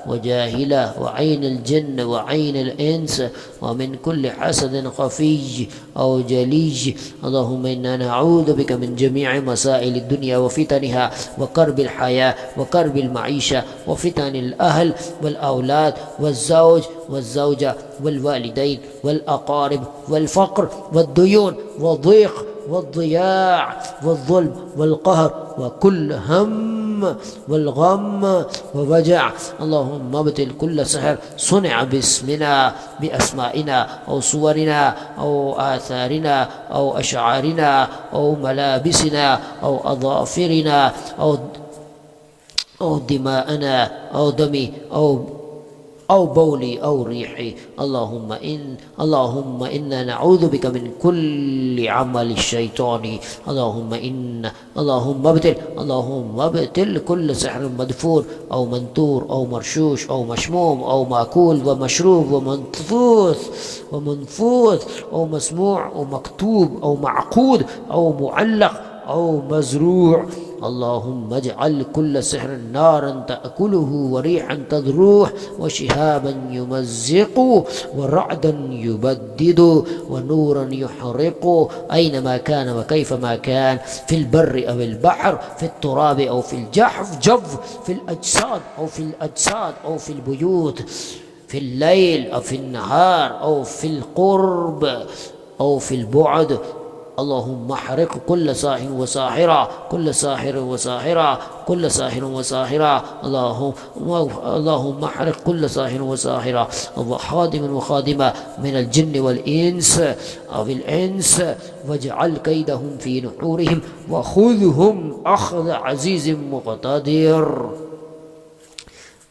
وجاهلة وعين الجن وعين الإنس، ومن كل حسد خفي أو جليج. اللهم إنا نعوذ بك من جميع مسائل الدنيا وفتنها وكرب الحياة وكرب المعيشة وفتن الأهل والأولاد والزوج والزوجة والوالدين والأقارب والفقر والديون والضيق والضياع والظلم والقهر وكل هم والغم ووجع. اللهم ابتل كل سحر صنع باسمنا بأسمائنا أو صورنا أو آثارنا أو أشعارنا أو ملابسنا أو أظافرنا أو دماءنا أو أو بولي أو ريحي. اللهم إنا نعوذ بك من كل عمل الشيطان. اللهم ابتل كل سحر مدفون أو منثور أو مرشوش أو مشموم أو مأكول ومشروب ومنفوث أو مسموع أو مكتوب أو معقود أو معلق أو مزروع. اللهم اجعل كل سحر نارا تأكله وريحا تذروح وشهابا يمزق ورعدا يبدد ونورا يحرق أينما كان وكيفما كان، في البر أو البحر، في التراب أو في الجف، في الأجساد أو في البيوت، في الليل أو في النهار أو في القرب أو في البعد. اللهم احرق كل ساحر وساحرة، اللهم احرق كل ساحر وساحرة وخادم وخادمة من الجن والإنس أو الإنس، واجعل كيدهم في نحورهم وخذهم أخذ عزيز مقتدر.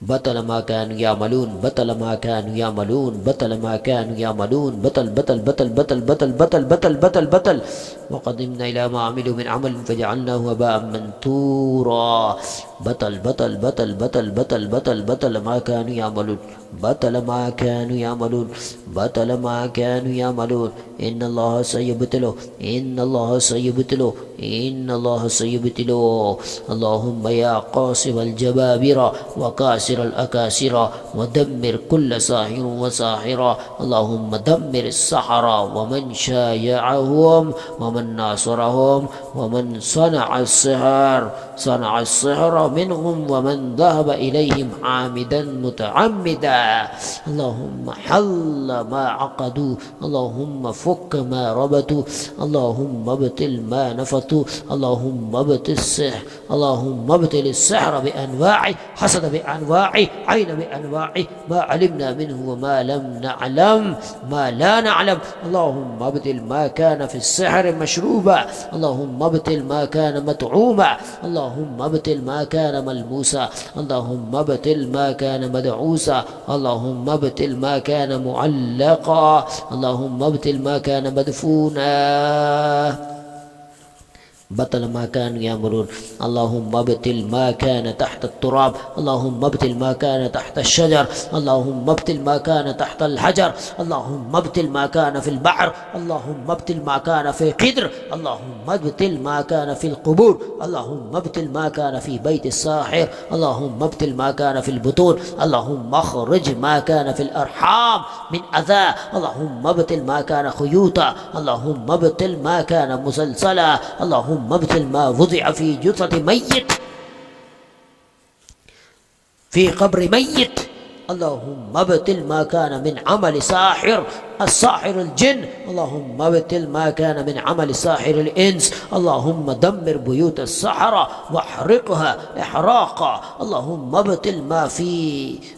بطل ما كانوا يعملون، بطل ما كانوا يعملون، بطل ما كانوا يعملون، بطل بطل بطل بطل بطل بطل بطل بطل بطل. وقدمنا إلى ما عملوا من عمل فجعلناه هباء منثورا. بطل بطل بطل بطل بطل بطل بطل ما كانوا يعملون، بطل ما كانوا يعملون، بطل ما كانوا يعملون. إن الله سيبطله، إن الله سيبطله، إن الله سيبطله. اللهم يا قاصم الجبابرة وكاسر الأكاسرة ودمر كل ساحر وساحرة. اللهم دمر السحرة ومن شايعهم ومن ناصرهم ومن صنع السحر منهم ومن ذهب إليهم عامدا متعمدا. اللهم حل ما عقدوا، اللهم فك ما ربطوا، اللهم ابطل ما نفثوا، اللهم ابطل السحر، اللهم ابطل السحر بأنواعه، حسد بأنواعه، عين بأنواعه، ما علمنا منه وما لم نعلم، ما لا نعلم. اللهم ابطل ما كان في السحر مشروبا، اللهم ابطل ما كان مطعوما، اللهم ابطل ما كان ملموسا، اللهم ابطل ما كان مدعوسا، اللهم ابطل ما كان معلقا، اللهم ابطل ما كان مدفونا. بطل ما كانوا يأمرون. اللهم ابطل ما كان تحت التراب، اللهم ابطل ما كان تحت الشجر، اللهم ابطل ما كان تحت الحجر، اللهم ابطل ما كان في البحر، اللهم ابطل ما كان في قدر، اللهم ابطل ما كان في القبور، اللهم ابطل ما كان في بيت الساحر، اللهم ابطل ما كان في البطون، اللهم اخرج ما كان في الأرحام من أذى، اللهم ابطل ما كان خيوطا، اللهم ابطل ما كان مسلسلا، اللهم ابطل ما وضع في جثة ميت في قبر ميت، اللهم ابطل ما كان من عمل الساحر الجن، اللهم ابطل ما كان من عمل ساحر الإنس، اللهم دمر بيوت السحرة واحرقها إحراقا، اللهم ابطل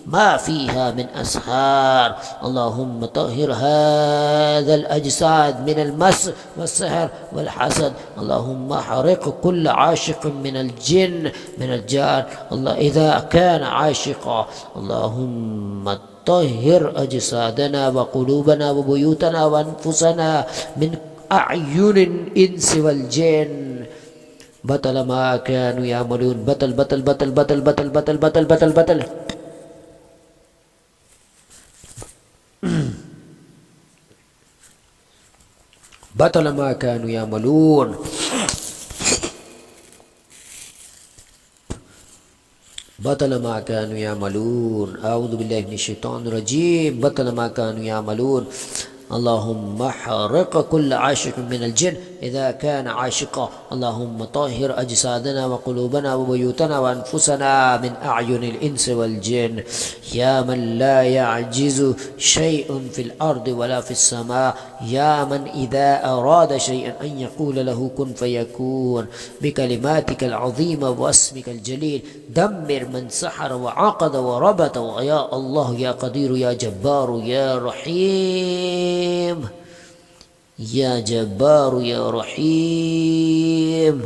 ما فيها من أسحار، اللهم طهر هذا الأجساد من المس والسحر والحسد، اللهم احرق كل عاشق من الجن من الجان، الله إذا كان عاشقا، اللهم طهر أجسادنا وقلوبنا وبيوتنا وأنفسنا من أعين الإنس والجن. بطل ما كانوا يعملون. بطل بطل بطل بطل بطل بطل بطل بطل بطل. بطل ما كانوا يعملون. بطل ما كانوا يعملون. أعوذ بالله من الشيطان الرجيم. بطل ما كانوا يعملون. اللهم احرق كل عاشق من الجن إذا كان عاشقا، اللهم طهر أجسادنا وقلوبنا وبيوتنا وأنفسنا من أعين الإنس والجن. يا من لا يعجز شيء في الأرض ولا في السماء، يا من إذا أراد شيئا أن يقول له كن فيكون، بكلماتك العظيمة واسمك الجليل دمر من سحر وعقد وربط. يا الله يا قدير يا جبار يا رحيم، يا جبار يا رحيم.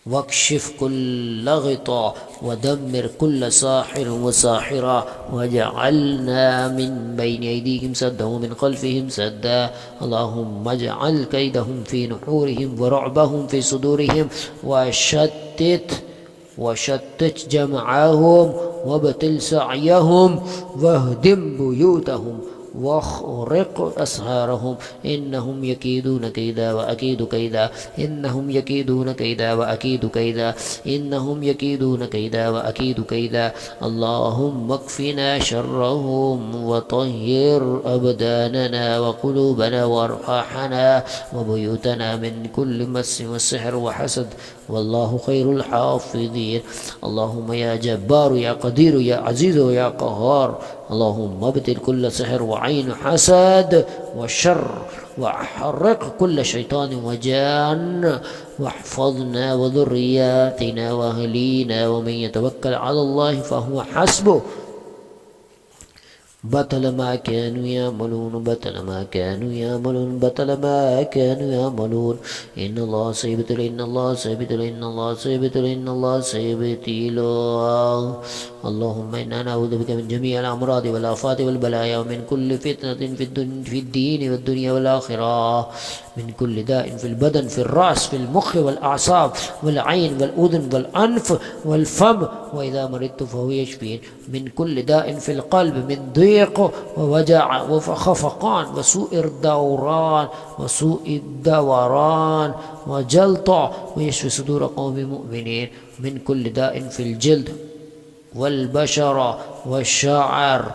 واكشف كل غطاء ودمر كل ساحر وساحرة واجعلنا من بين أيديهم سدا ومن خلفهم سدا. اللهم اجعل كيدهم في نحورهم ورعبهم في صدورهم وشتت جمعهم وابتل سعيهم واهدم بيوتهم واخرق أسهارهم إنهم يكيدون كيدا وأكيد كيدا إنهم يكيدون كيدا وأكيد كيدا إنهم يكيدون كيدا وأكيد كيدا. اللهم اكفنا شرهم وطهر أبداننا وقلوبنا وأرواحنا وبيوتنا من كل مس وسحر وحسد والله خير الحافظين. اللهم يا جبار يا قدير يا عزيز يا قهار اللهم ابتل كل سحر وعين حسد وشر واحرق كل شيطان وجان واحفظنا وذرياتنا واهلينا ومن يتوكل على الله فهو حسبه. بطل ما كانوا يعملون بطل ما كانوا يعملون بطل ما كانوا يعملون. إن الله سيبتل إن الله سيبتل إن الله سيبتل إن الله سيبتل. اللهم إنا نعوذ بك من جميع الأمراض والآفات والبلايا ومن كل فتنة في الدين والدنيا والآخرة من كل داء في البدن في الرأس في المخ والأعصاب والعين والأذن والأنف والفم وإذا مرضت فهو يشفين من كل داء في القلب من ضيق ووجع وخفقان وسوء الدوران وجلطة ويشفي صدور قوم مؤمنين من كل داء في الجلد والبشرة والشعر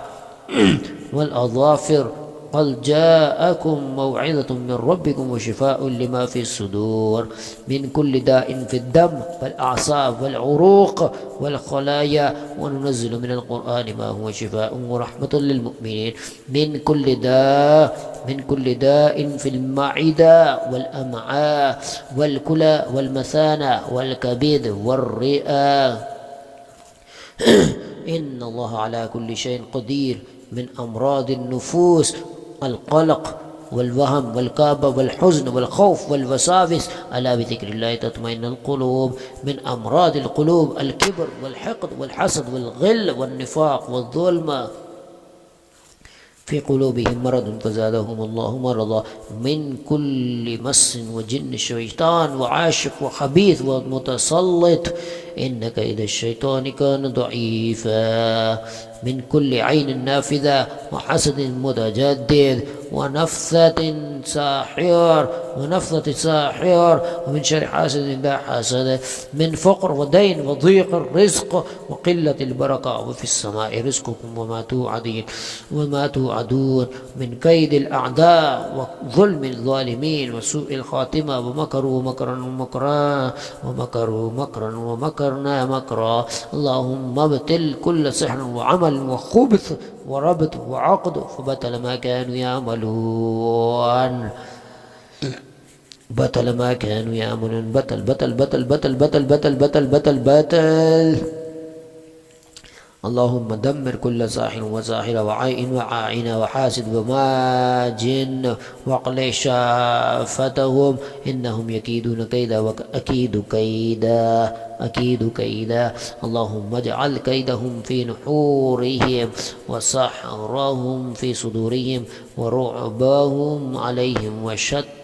والأظافر. قد جاءكم موعظة من ربكم وشفاء لما في الصدور من كل داء في الدم والأعصاب والعروق والخلايا وننزل من القرآن ما هو شفاء ورحمة للمؤمنين من كل داء في المعدة والأمعاء والكلى والمثانة والكبد والرئة. إن الله على كل شيء قدير. من أمراض النفوس القلق والوهم والكابة والحزن والخوف والوساوس ألا بذكر الله تطمئن القلوب. من أمراض القلوب الكبر والحقد والحسد والغل والنفاق والظلم في قلوبهم مرض فزادهم الله مرضا. من كل مس وجن شيطان وعاشق وخبيث ومتسلط إن كيد الشيطان كان ضعيفا. من كل عين نافذة وحسد متجدد ونفثة ساحر ومن شر حاسد لا حسد. من فقر ودين وضيق الرزق وقلة البركة وفي السماء رزقكم وما توعدون. من كيد الأعداء وظلم الظالمين وسوء الخاتمة ومكروا مكرنا مكرا. اللهم ابتل كل سحر وعمل وخبث وربط وعقد فبطل ما كانوا يعملون بطل ما كانوا يعملون بطل بطل بطل بطل بطل بطل بطل بطل بطل. اللهم دمر كل ساحر وساحرة وعائن وعائنة وحاسد وماجن واقلع شافتهم إنهم يكيدون كيدا وأكيد كيدا. اللهم اجعل كيدهم في نحورهم وسحرهم في صدورهم ورعبهم عليهم وشتت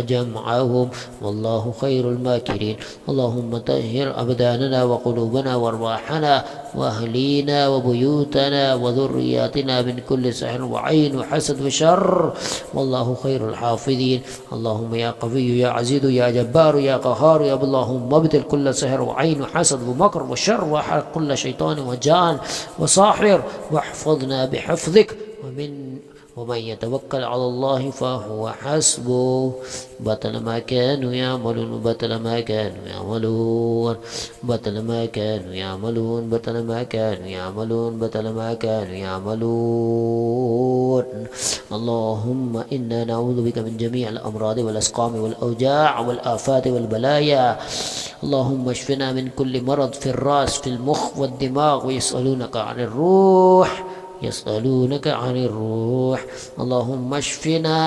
جمعهم والله خير الماكرين. اللهم طهر أبداننا وقلوبنا وارواحنا وأهلينا وبيوتنا وذرياتنا من كل سحر وعين وحسد وشر والله خير الحافظين. اللهم يا قوي يا عزيز يا جبار يا قهار يا اللهم ابتل كل سحر وعين وحسد ومكر وشر واحرق كل شيطان وجان وساحر واحفظنا بحفظك ومن يتوكل على الله فهو حسبه. بطل ما كانوا يعملون بطل ما كانوا يعملون بطل ما كانوا يعملون بطل ما كانوا يعملون بطل ما كانوا يعملون. اللهم إنا نعوذ بك من جميع الأمراض والأسقام والأوجاع والآفات والبلايا. اللهم اشفنا من كل مرض في الرأس في المخ والدماغ ويسألونك عن الروح يسألونك عن الروح. اللهم اشفنا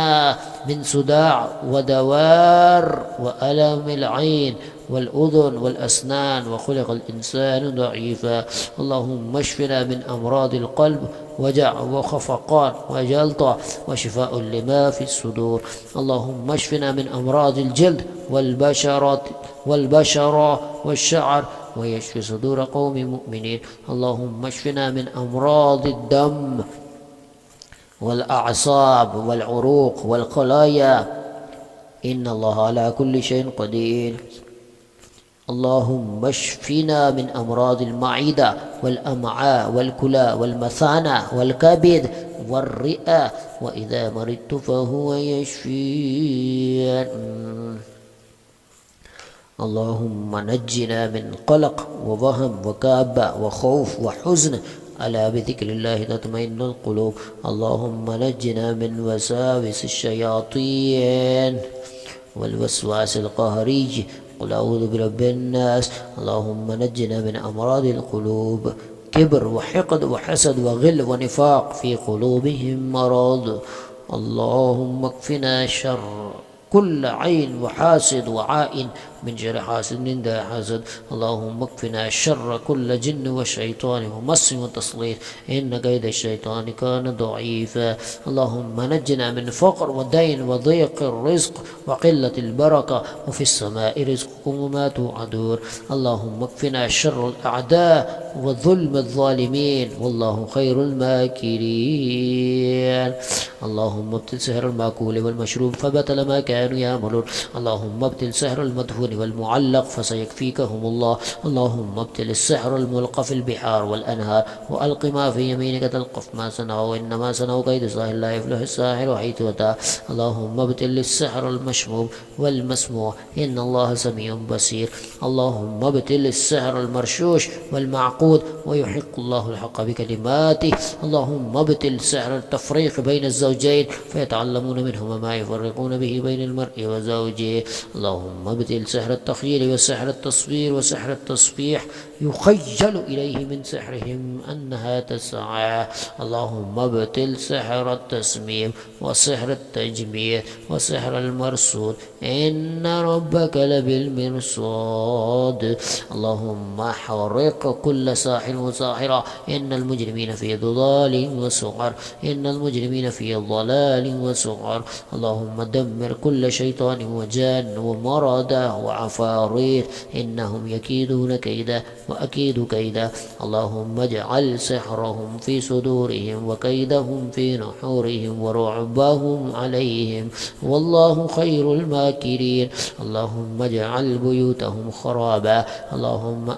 من صداع ودوار وألم العين والأذن والأسنان، وخلق الإنسان ضعيفا. اللهم اشفنا من أمراض القلب، وجع وخفقان وجلطة، وشفاء لما في الصدور. اللهم اشفنا من أمراض الجلد والبشرة والشعر، ويشفي صدور قوم مؤمنين. اللهم اشفنا من أمراض الدم والأعصاب والعروق والخلايا، إن الله على كل شيء قدير. اللهم اشفنا من أمراض المعدة والأمعاء والكلى والمثانة والكبد والرئة، وإذا مرضت فهو يشفين. اللهم نجنا من قلق ووهم وكآبة وخوف وحزن، ألا بذكر الله تطمئن القلوب. اللهم نجنا من وساوس الشياطين والوسواس القهري، قل أعوذ برب الناس. اللهم نجنا من أمراض القلوب، كبر وحقد وحسد وغل ونفاق، في قلوبهم مرض. اللهم اكفنا شر كل عين وحاسد وعائن، من شر حاسد إذا حسد. اللهم اكفنا شر كل جن وشيطان ومس وتسليط، إن كيد الشيطان كان ضعيفا. اللهم نجنا من فقر ودين وضيق الرزق وقلة البركة، وفي السماء رزقكم وما توعدون. اللهم اكفنا شر الأعداء وظلم الظالمين، والله خير الماكرين. اللهم ابتل سحر المأكول والمشروب فبطل ما كانوا يعملون. اللهم ابتل سحر المدفون والمعلق فسيكفيكهم الله. اللهم ابتل السحر الملقى في البحار والأنهار، وألق ما في يمينك تلقف ما صنعوا، إنما صنعوا كيد ساحر، لا يفلح الساحر حيث أتى. اللهم ابتل السحر المشموم والمسموع، إن الله سميع بصير. اللهم ابتل السحر المرشوش والمعقود، ويحق الله الحق بكلماته. اللهم ابتل سحر التفريق بين الزوجين فيتعلمون منهما ما يفرقون به بين المرء وزوجه. اللهم ابتل سحر التخييل وسحر التصوير وسحر التصبيح، يخيل إليه من سحرهم أنها تسعى. اللهم ابتل سحر التسميم وسحر التجميل وسحر المرصود، إن ربك لبالمرصاد. اللهم احرق كل ساحر وساحرة، إن المجرمين في ضلال وسعر، إن المجرمين في ضلال وسعر. اللهم دمر كل شيطان وجان ومرض وعفاريت، إنهم يكيدون كيدا وأكيد كيدا. اللهم اجعل سحرهم في صدورهم وكيدهم في نحورهم ورعبهم عليهم، والله خير الماكرين. اللهم اجعل بيوتهم خرابا، اللهم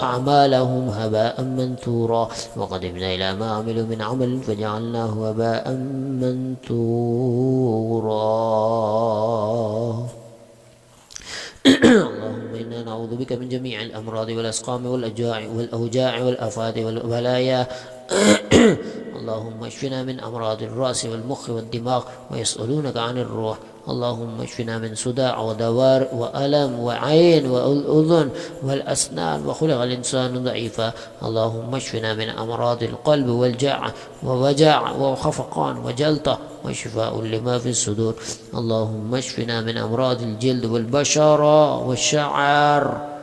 أعمالهم هباء منثورا، وقدمنا إلى ما عملوا من عمل فجعلناه هباء منثورا. اللهم إنا نعوذ بك من جميع الأمراض والأسقام والأوجاع والآفات والبلايا. اللهم اشفنا من أمراض الرأس والمخ والدماغ، ويسألونك عن الروح. اللهم اشفنا من صداع ودوار وألم وعين والأذن والأسنان، وخلق الإنسان ضعيفا. اللهم اشفنا من أمراض القلب ووجع وخفقان وجلطة، وشفاء لما في الصدور. اللهم اشفنا من أمراض الجلد والبشرة والشعر،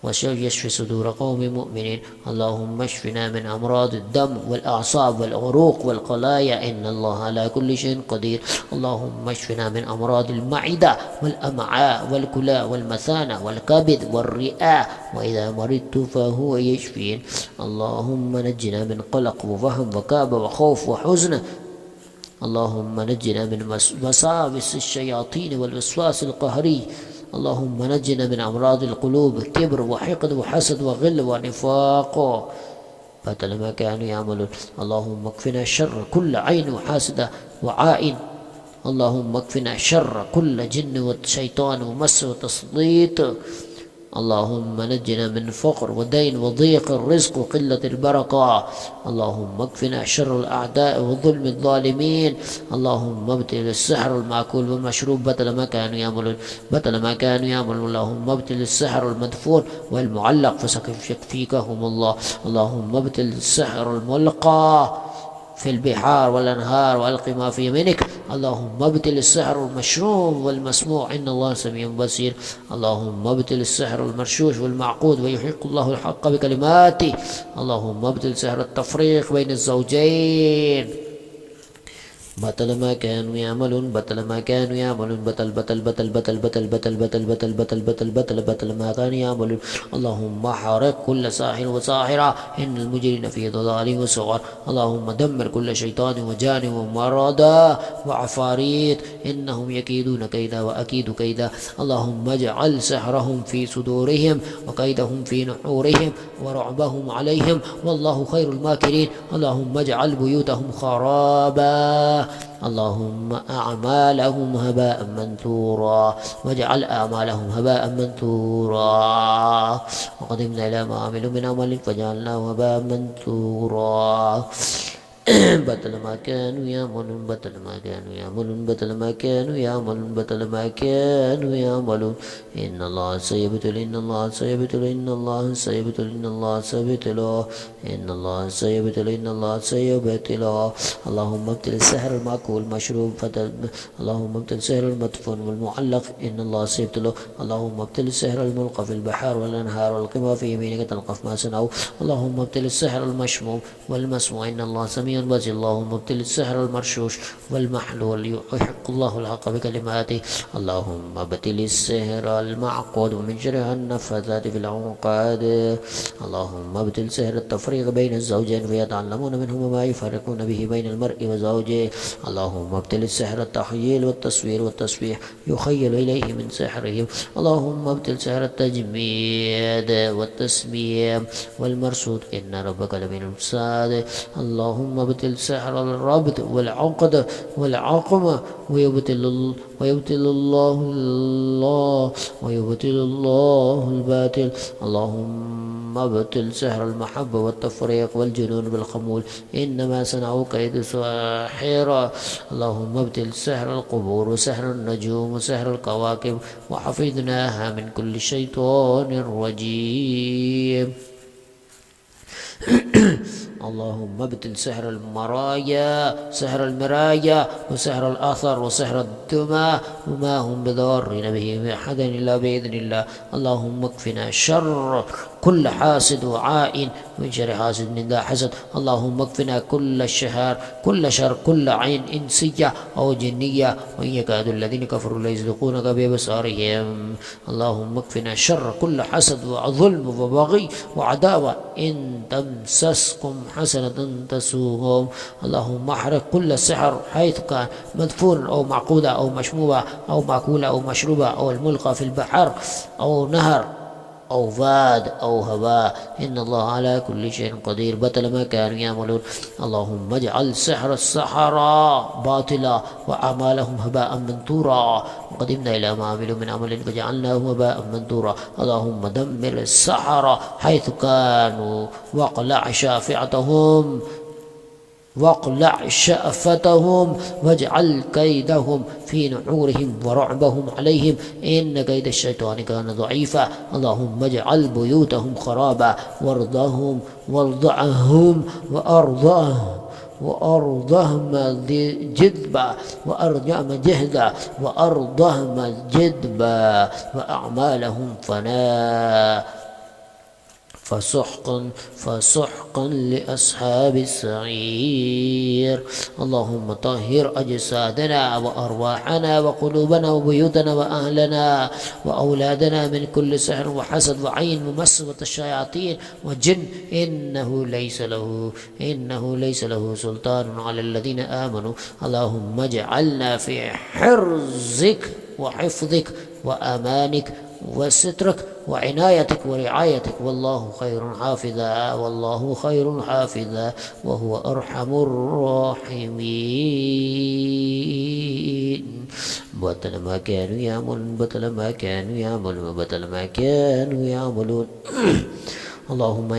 ويشفي صدور قوم مؤمنين. اللهم اشفنا من أمراض الدم والأعصاب والعروق والخلايا، إن الله على كل شيء قدير. اللهم اشفنا من أمراض المعدة والأمعاء والكلى والمثانة والكبد والرئة، وإذا مرضت فهو يشفين. اللهم نجنا من قلق ووهم وكآبة وخوف وحزن. اللهم نجنا من وساوس الشياطين والوسواس القهري. اللهم نجنا من أمراض القلوب، كبر وحقد وحسد وغل ونفاق، بدل ما كانوا يعملون. اللهم اكفنا شر كل عين وحاسدة وعائن. اللهم اكفنا شر كل جن وشيطان ومس وتسليط. اللهم نجنا من فقر ودين وضيق الرزق وقلة البركة. اللهم اكفنا شر الأعداء وظلم الظالمين. اللهم ابتل السحر المأكول والمشروب بطل ما كانوا يعملون، بطل ما كانوا يعملون. اللهم ابتل السحر المدفون والمعلق فسيكفيكهم الله. اللهم ابتل السحر الملقى في البحار والأنهار وألق ما في يمينك. اللهم ابتل السحر المشروم والمسموع إن الله سميع بصير. اللهم ابتل السحر المرشوش والمعقود ويحق الله الحق بكلماته. اللهم ابتل سحر التفريق بين الزوجين بطل ما كانوا يعملون، بطل ما كانوا يعملون، بطل بطل بطل بطل بطل بطل بطل بطل بطل بطل بطل بطل ما كانوا يعملون. اللهم حرق كل ساحر وساحرة إن المجرمين في ضلال وسعر. اللهم دمر كل شيطان وجان ومرض وعفاريت إنهم يكيدون كيدا وأكيد كيدا. اللهم اجعل سحرهم في صدورهم وكيدهم في نحورهم ورعبهم عليهم والله خير الماكرين. اللهم اجعل بيوتهم خرابا. اللهم أعمالهم هباء منثورا واجعل أعمالهم هباء منثورا. وقدمنا إلى ما عملوا من عمل فجعلناه هباء منثورا. بطل ما كانوا يعملون، بطل ما كانوا يعملون، بطل ما كانوا يعملون، بطل ما كانوا يعملون. إن الله سيبطل، إن الله سيبطل، إن الله سيبطل، إن الله سيبطل، إن الله سيبطل، إن الله سيبطل. اللهم ابتل السحر المأكول المشروب اللهم ابتل السحر المدفون والمعلق إن الله سيبطله. اللهم ابتل السحر الملقى في البحار والأنهار والقمى في يمينك تلقف ما صنعوا. اللهم ابتل السحر المشموم والمسموع إن الله سميع بصير. اللهم ابتل السحر المرشوش والمحلول يحق الله الحق بكلماته. اللهم ابتل السحر المعقود ومن شر النفاثات في العقاد. اللهم ابتل سحر التفريق بين الزوجين فيتعلمون منهما ما يفرقون به بين المرء وزوجه. اللهم ابتل السحر التحييل والتصوير والتسبيح يخيل إليه من سحرهم. اللهم ابتل سحر التجميد والتسميم والمرصود إن ربك لبالمرصاد. اللهم ابتل سحر الربط والعقد والعقم ويبتل الله الباطل. اللهم ابتل سحر المحبة والتفريق والجنون بالخمول إنما صنعوا كيد ساحر. اللهم ابتل سحر القبور وسحر النجوم وسحر الكواكب وحفظناها من كل شيطان رجيم. اللهم ابتل سحر المرايا وسحر الأثر وسحر الدمى وما هم بضارين به أحدا إلا بإذن الله. اللهم اكفنا شر كل حاسد وعائن من شر حاسد من ذا حسد. اللهم اكفنا كل شر كل عين إنسية أو جنية وإن يكاد الذين كفروا ليزلقونك بأبصارهم. اللهم اكفنا شر كل حسد وظلم وبغي وعداوة إن تمسسكم حسنة تسوهم. اللهم احرق كل سحر حيث كان مدفون أو معقودة أو مشموبة أو مأكولة أو مشروبة أو الملقى في البحر أو نهر أو فاد أو هواء إن الله على كل شيء قدير. بطل ما كانوا يعملون. اللهم اجعل سحر السحرة باطلا وأعمالهم هباء منثورا. وقدمنا إلى ما عملوا من عمل فجعلناه هباء منثورا. اللهم دمر السحرة حيث كانوا واقلع شأفتهم واجعل كيدهم في نحورهم ورعبهم عليهم إن كيد الشيطان كان ضعيفا. اللهم اجعل بيوتهم خرابا وارضعهم وأرضهم جذبا وأرضهم جذبا وأعمالهم فناء فسحقا لأصحاب السعير. اللهم طهر أجسادنا وأرواحنا وقلوبنا وبيوتنا وأهلنا وأولادنا من كل سحر وحسد وعين ومسوة الشياطين وجن إنه ليس له سلطان على الذين آمنوا. اللهم اجعلنا في حرزك وحفظك وأمانك وسترك وعنايتك ورعايتك والله خير حافظا وهو أرحم الراحمين. بطل ما كانوا يعملون بطل ما كانوا يعملون بطل ما كانوا يعملون اللهم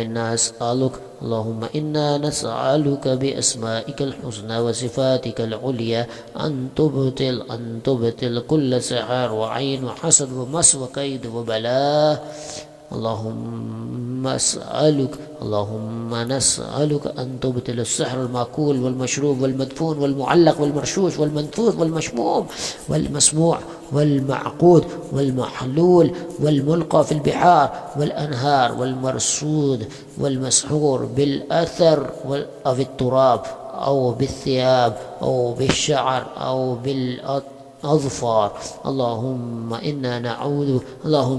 إنا نسألك بأسمائك الحسنى وصفاتك العليا أن تبطل كل سحر وعين وحسد ومس وكيد وبلاء اللهم نسألك أن تبطل السحر المأكول والمشروب والمدفون والمعلق والمرشوش والمنفوذ والمشموم والمسموع والمعقود والمحلول والملقى في البحار والأنهار والمرصود والمسحور بالأثر أو التراب أو بالثياب أو بالشعر أو بالأظفار. اللهم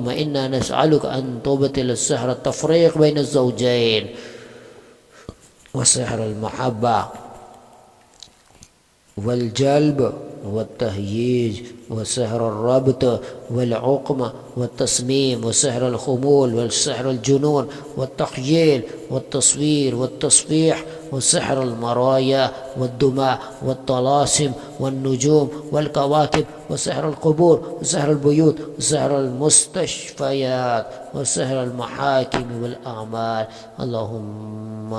إنا نسألك أن تبطل السحر التفريق بين الزوجين وسحر المحبة والجلب والتهييج وسحر الربط والعقم والتصميم وسحر الخمول وسحر الجنون والتخييل والتصوير والتصفيح وسحر المرايا والدماء والطلاسم والنجوم والكواكب وسحر القبور وسحر البيوت وسحر المستشفيات وسحر المحاكم والأعمال. اللهم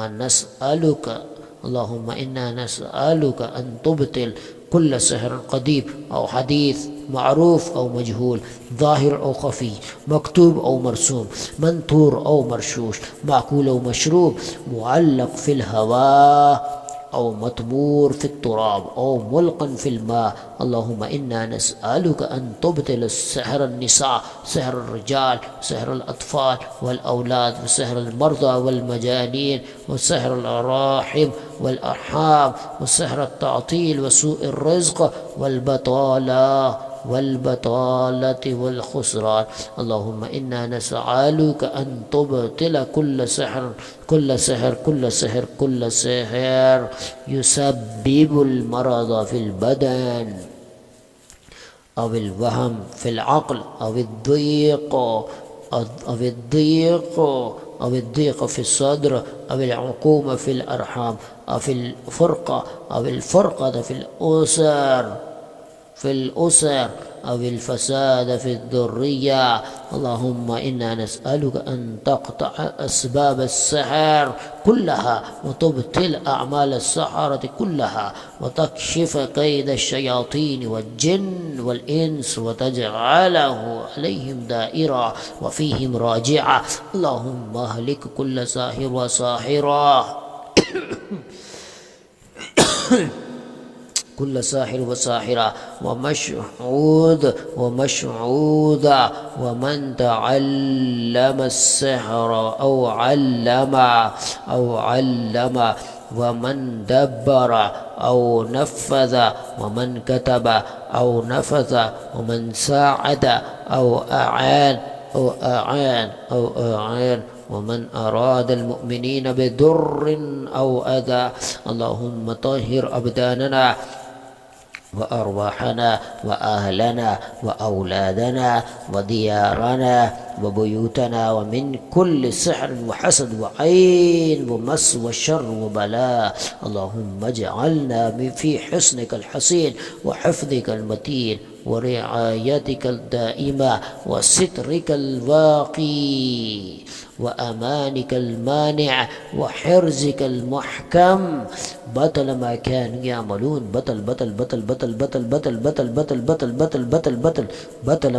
إنا نسألك أن تبطل كل سحر قديم أو حديث معروف أو مجهول ظاهر أو خفي مكتوب أو مرسوم منثور أو مرشوش معقول أو مشروب معلق في الهواء أو مطمور في التراب أو ملقا في الماء. اللهم إنا نسألك أن تبطل سحر النساء سحر الرجال سحر الأطفال والأولاد وسحر المرضى والمجانين وسحر الأراحم والأرحام وسحر التعطيل وسوء الرزق والبطالة والخسران. اللهم إنا نسألك أن تبطل كل سحر يسبب المرض في البدن أو الوهم في العقل أو الضيق في الصدر أو العقومة في الأرحام أو الفرقة في الأسر أو الفساد في الذرية. اللهم إنا نسألك أن تقطع أسباب السحر كلها وتبطل أعمال السحرة كلها وتكشف كيد الشياطين والجن والإنس وتجعله عليهم دائرة وفيهم راجعة. اللهم اهلك كل ساحر وساحرة كل ساحر وساحرة ومشعوذة ومن تعلم السحر أو علم ومن دبر أو نفذ ومن كتب أو نفذ ومن ساعد أو أعان ومن أراد المؤمنين بضر أو أذى. اللهم طهر أبداننا وأرواحنا وأهلنا وأولادنا وديارنا وبيوتنا ومن كل سحر وحسد وعين ومس وشر وبلاء. اللهم اجعلنا في حصنك الحصين وحفظك المتين ورعايتك الدائمة وسترك الواقي وأمانك المانع وحرزك المحكم. بطل ما كانوا يعملون بطل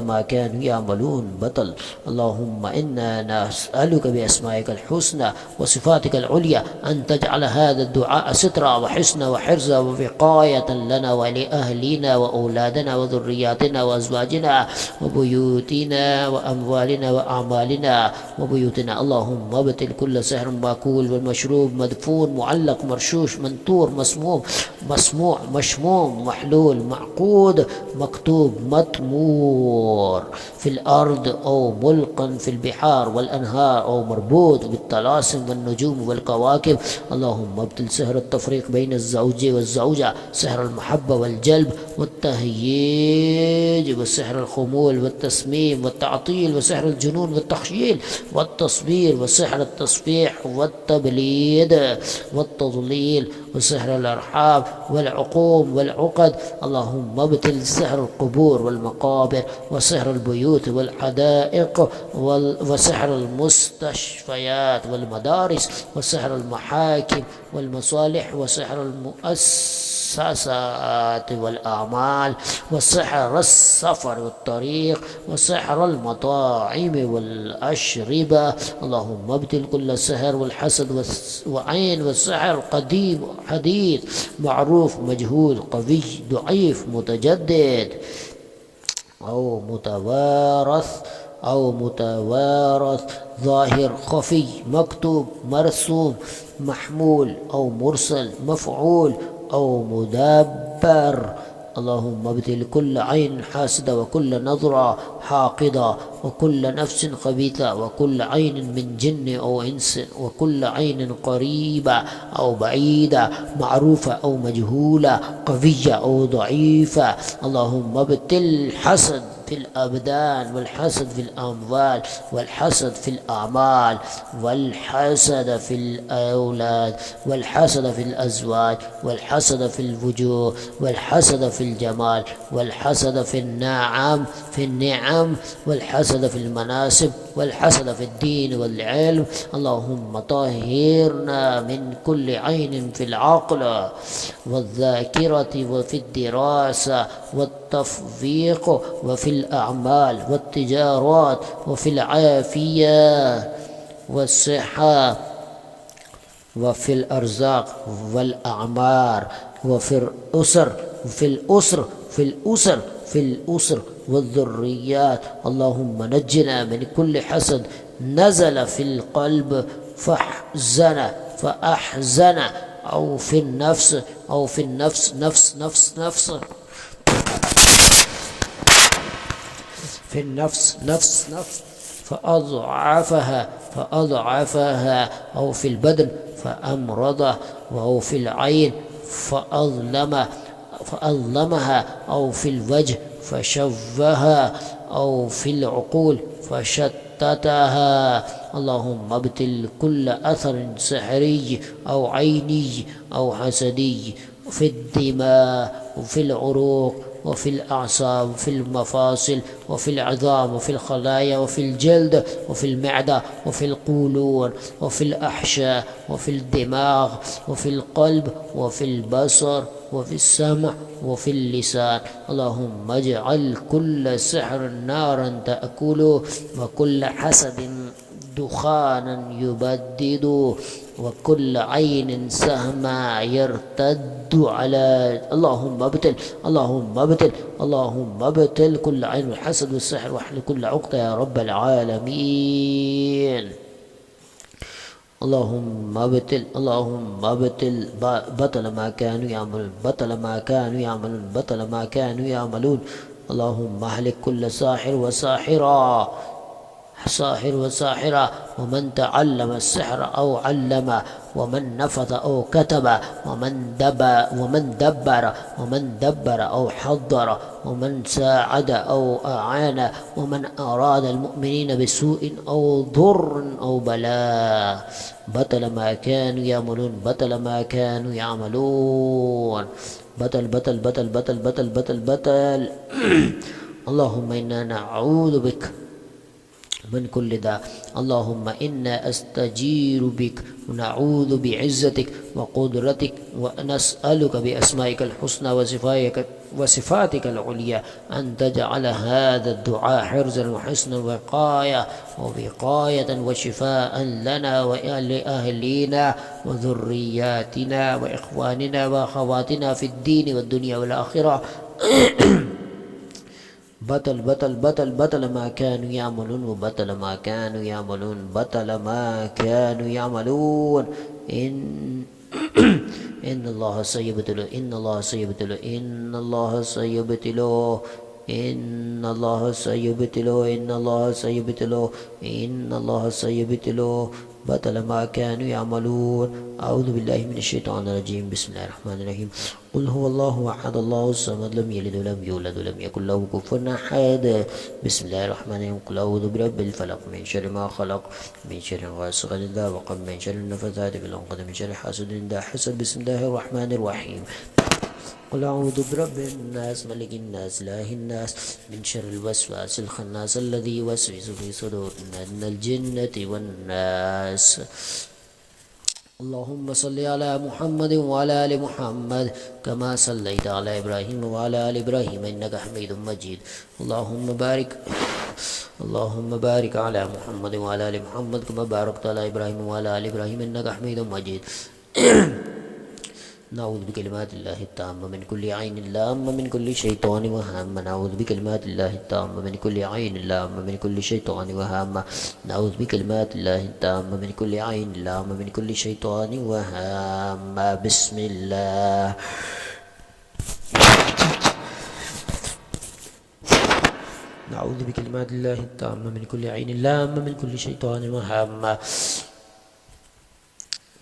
ما كانوا يعملون بطل. اللهم إنا نسألك بأسمائك الحسنى وصفاتك العليا أن تجعل هذا الدعاء سترا وحسنا وحرزا ووقاية لنا ولأهلنا وأولادنا وذرياتنا وأزواجنا وبيوتنا وأموالنا وأعمالنا وبيوتنا. اللهم ابطل كل سحر ماكول والمشروب مدفون معلق مرشوش منثور مسموم مسموع مشموم محلول معقود مكتوب مطمور في الأرض أو ملقا في البحار والأنهار أو مربوط بالطلاسم والنجوم والكواكب. اللهم ابطل سحر التفريق بين الزوج والزوجة سحر المحبة والجلب والتهييج وسحر الخمول والتسميم والتعطيل وسحر الجنون والتخييل والتصوير وسحر التصفيح والتبليد والتضليل وسحر الأرحام والعقوم والعقد. اللهم ابتل سحر القبور والمقابر وسحر البيوت والحدائق وسحر المستشفيات والمدارس وسحر المحاكم والمصالح وسحر المؤسسات والأعمال وسحر السفر والطريق وسحر المطاعم والأشربة. اللهم ابتل كل سحر والحسد وعين والسحر قديم حديث معروف مجهول قوي ضعيف متجدد أو متوارث ظاهر خفي مكتوب مرسوم محمول أو مرسل مفعول أو مدبر. اللهم ابتل كل عين حاسدة وكل نظرة حاقدة وكل نفس خبيثة وكل عين من جن أو إنس وكل عين قريبة أو بعيدة معروفة أو مجهولة قوية أو ضعيفة. اللهم ابتل حسد في الأبدان والحسد في الأموال والحسد في الأعمال والحسد في الأولاد والحسد في الأزواج والحسد في الوجوه والحسد في الجمال والحسد في النعم والحسد في المناسب والحسد في الدين والعلم. اللهم طهرنا من كل عين في العقل والذاكرة وفي الدراسة والتفويق وفي الأعمال والتجارات وفي العافية والصحة وفي الأرزاق والأعمار وفي الأسر والذريات. اللهم نجنا من كل حسد نزل في القلب فأحزن أو في النفس فأضعفها أو في البدن فأمرضه أو في العين فأظلمها أو في الوجه فشوها أو في العقول فشتتها. اللهم ابتل كل أثر سحري أو عيني أو حسدي في الدماء وفي العروق وفي الأعصاب وفي المفاصل وفي العظام وفي الخلايا وفي الجلد وفي المعدة وفي القولون وفي الأحشاء وفي الدماغ وفي القلب وفي البصر وفي السمع وفي اللسان. اللهم اجعل كل سحر نارا تأكله وكل حسد دخانا يبدد وكل عين سهما يرتد على. اللهم ابتل كل عين الحسد والسحر واحل كل عقدة يا رب العالمين. اللهم ابتل بطل ما كانوا يعملون اللهم اهلك كل ساحر وساحرة ومن تعلم السحر أو علم ومن نفث أو كتب ومن دبر أو حضر ومن ساعد أو أعان ومن أراد المؤمنين بسوء أو ضر أو بلاء. بطل ما كانوا يعملون بطل. اللهم إنا نعوذ بك من كل داء. اللهم إنا أستجير بك ونعوذ بعزتك وقدرتك ونسألك بأسمائك الحسنى وصفاتك العليا أن تجعل هذا الدعاء حرزا وحسنا ووقاية وشفاء لنا ولأهلنا وذرياتنا وإخواننا وأخواتنا في الدين والدنيا والآخرة. بطل ما كانوا يعملون إن الله سيبتلو بطل ما كانوا يعملون. أعوذ بالله من الشيطان الرجيم. بسم الله الرحمن الرحيم. قل هو الله أحد الله الصمد لم يلد ولم يولد ولم يكن له كفوا أحد. بسم الله الرحمن الرحيم. قل أعوذ برب الفلق من شر ما خلق من شر غاسق إذا وقب من شر النفثات في العقد من شر حاسد إذا حسد. بسم الله الرحمن الرحيم. قل أعوذ برب الناس ملك الناس إله الناس من شر الوسواس الخناس الذي يوسوس في صدور الناس من الجنة والناس. اللهم صل على محمد وعلى آل محمد كما صليت على إبراهيم وعلى آل إبراهيم إنك حميد مجيد. اللهم بارك على محمد وعلى آل محمد كما باركت على إبراهيم وعلى آل إبراهيم إنك حميد مجيد. نعوذ بكلمات الله التامة من كل عين لامة من كل شيطان وهامة. نعوذ بكلمات الله التامة من كل عين لامة من كل شيطان وهامة. نعوذ بكلمات الله التامة من كل عين لامة من كل شيطان وهامة. بسم الله. نعوذ بكلمات الله التامة من كل عين لامة من كل شيطان وهامة.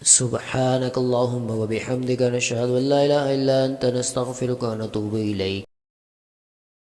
سبحانك اللهم وبحمدك نشهد أن لا إله إلا أنت نستغفرك ونتوب إليك.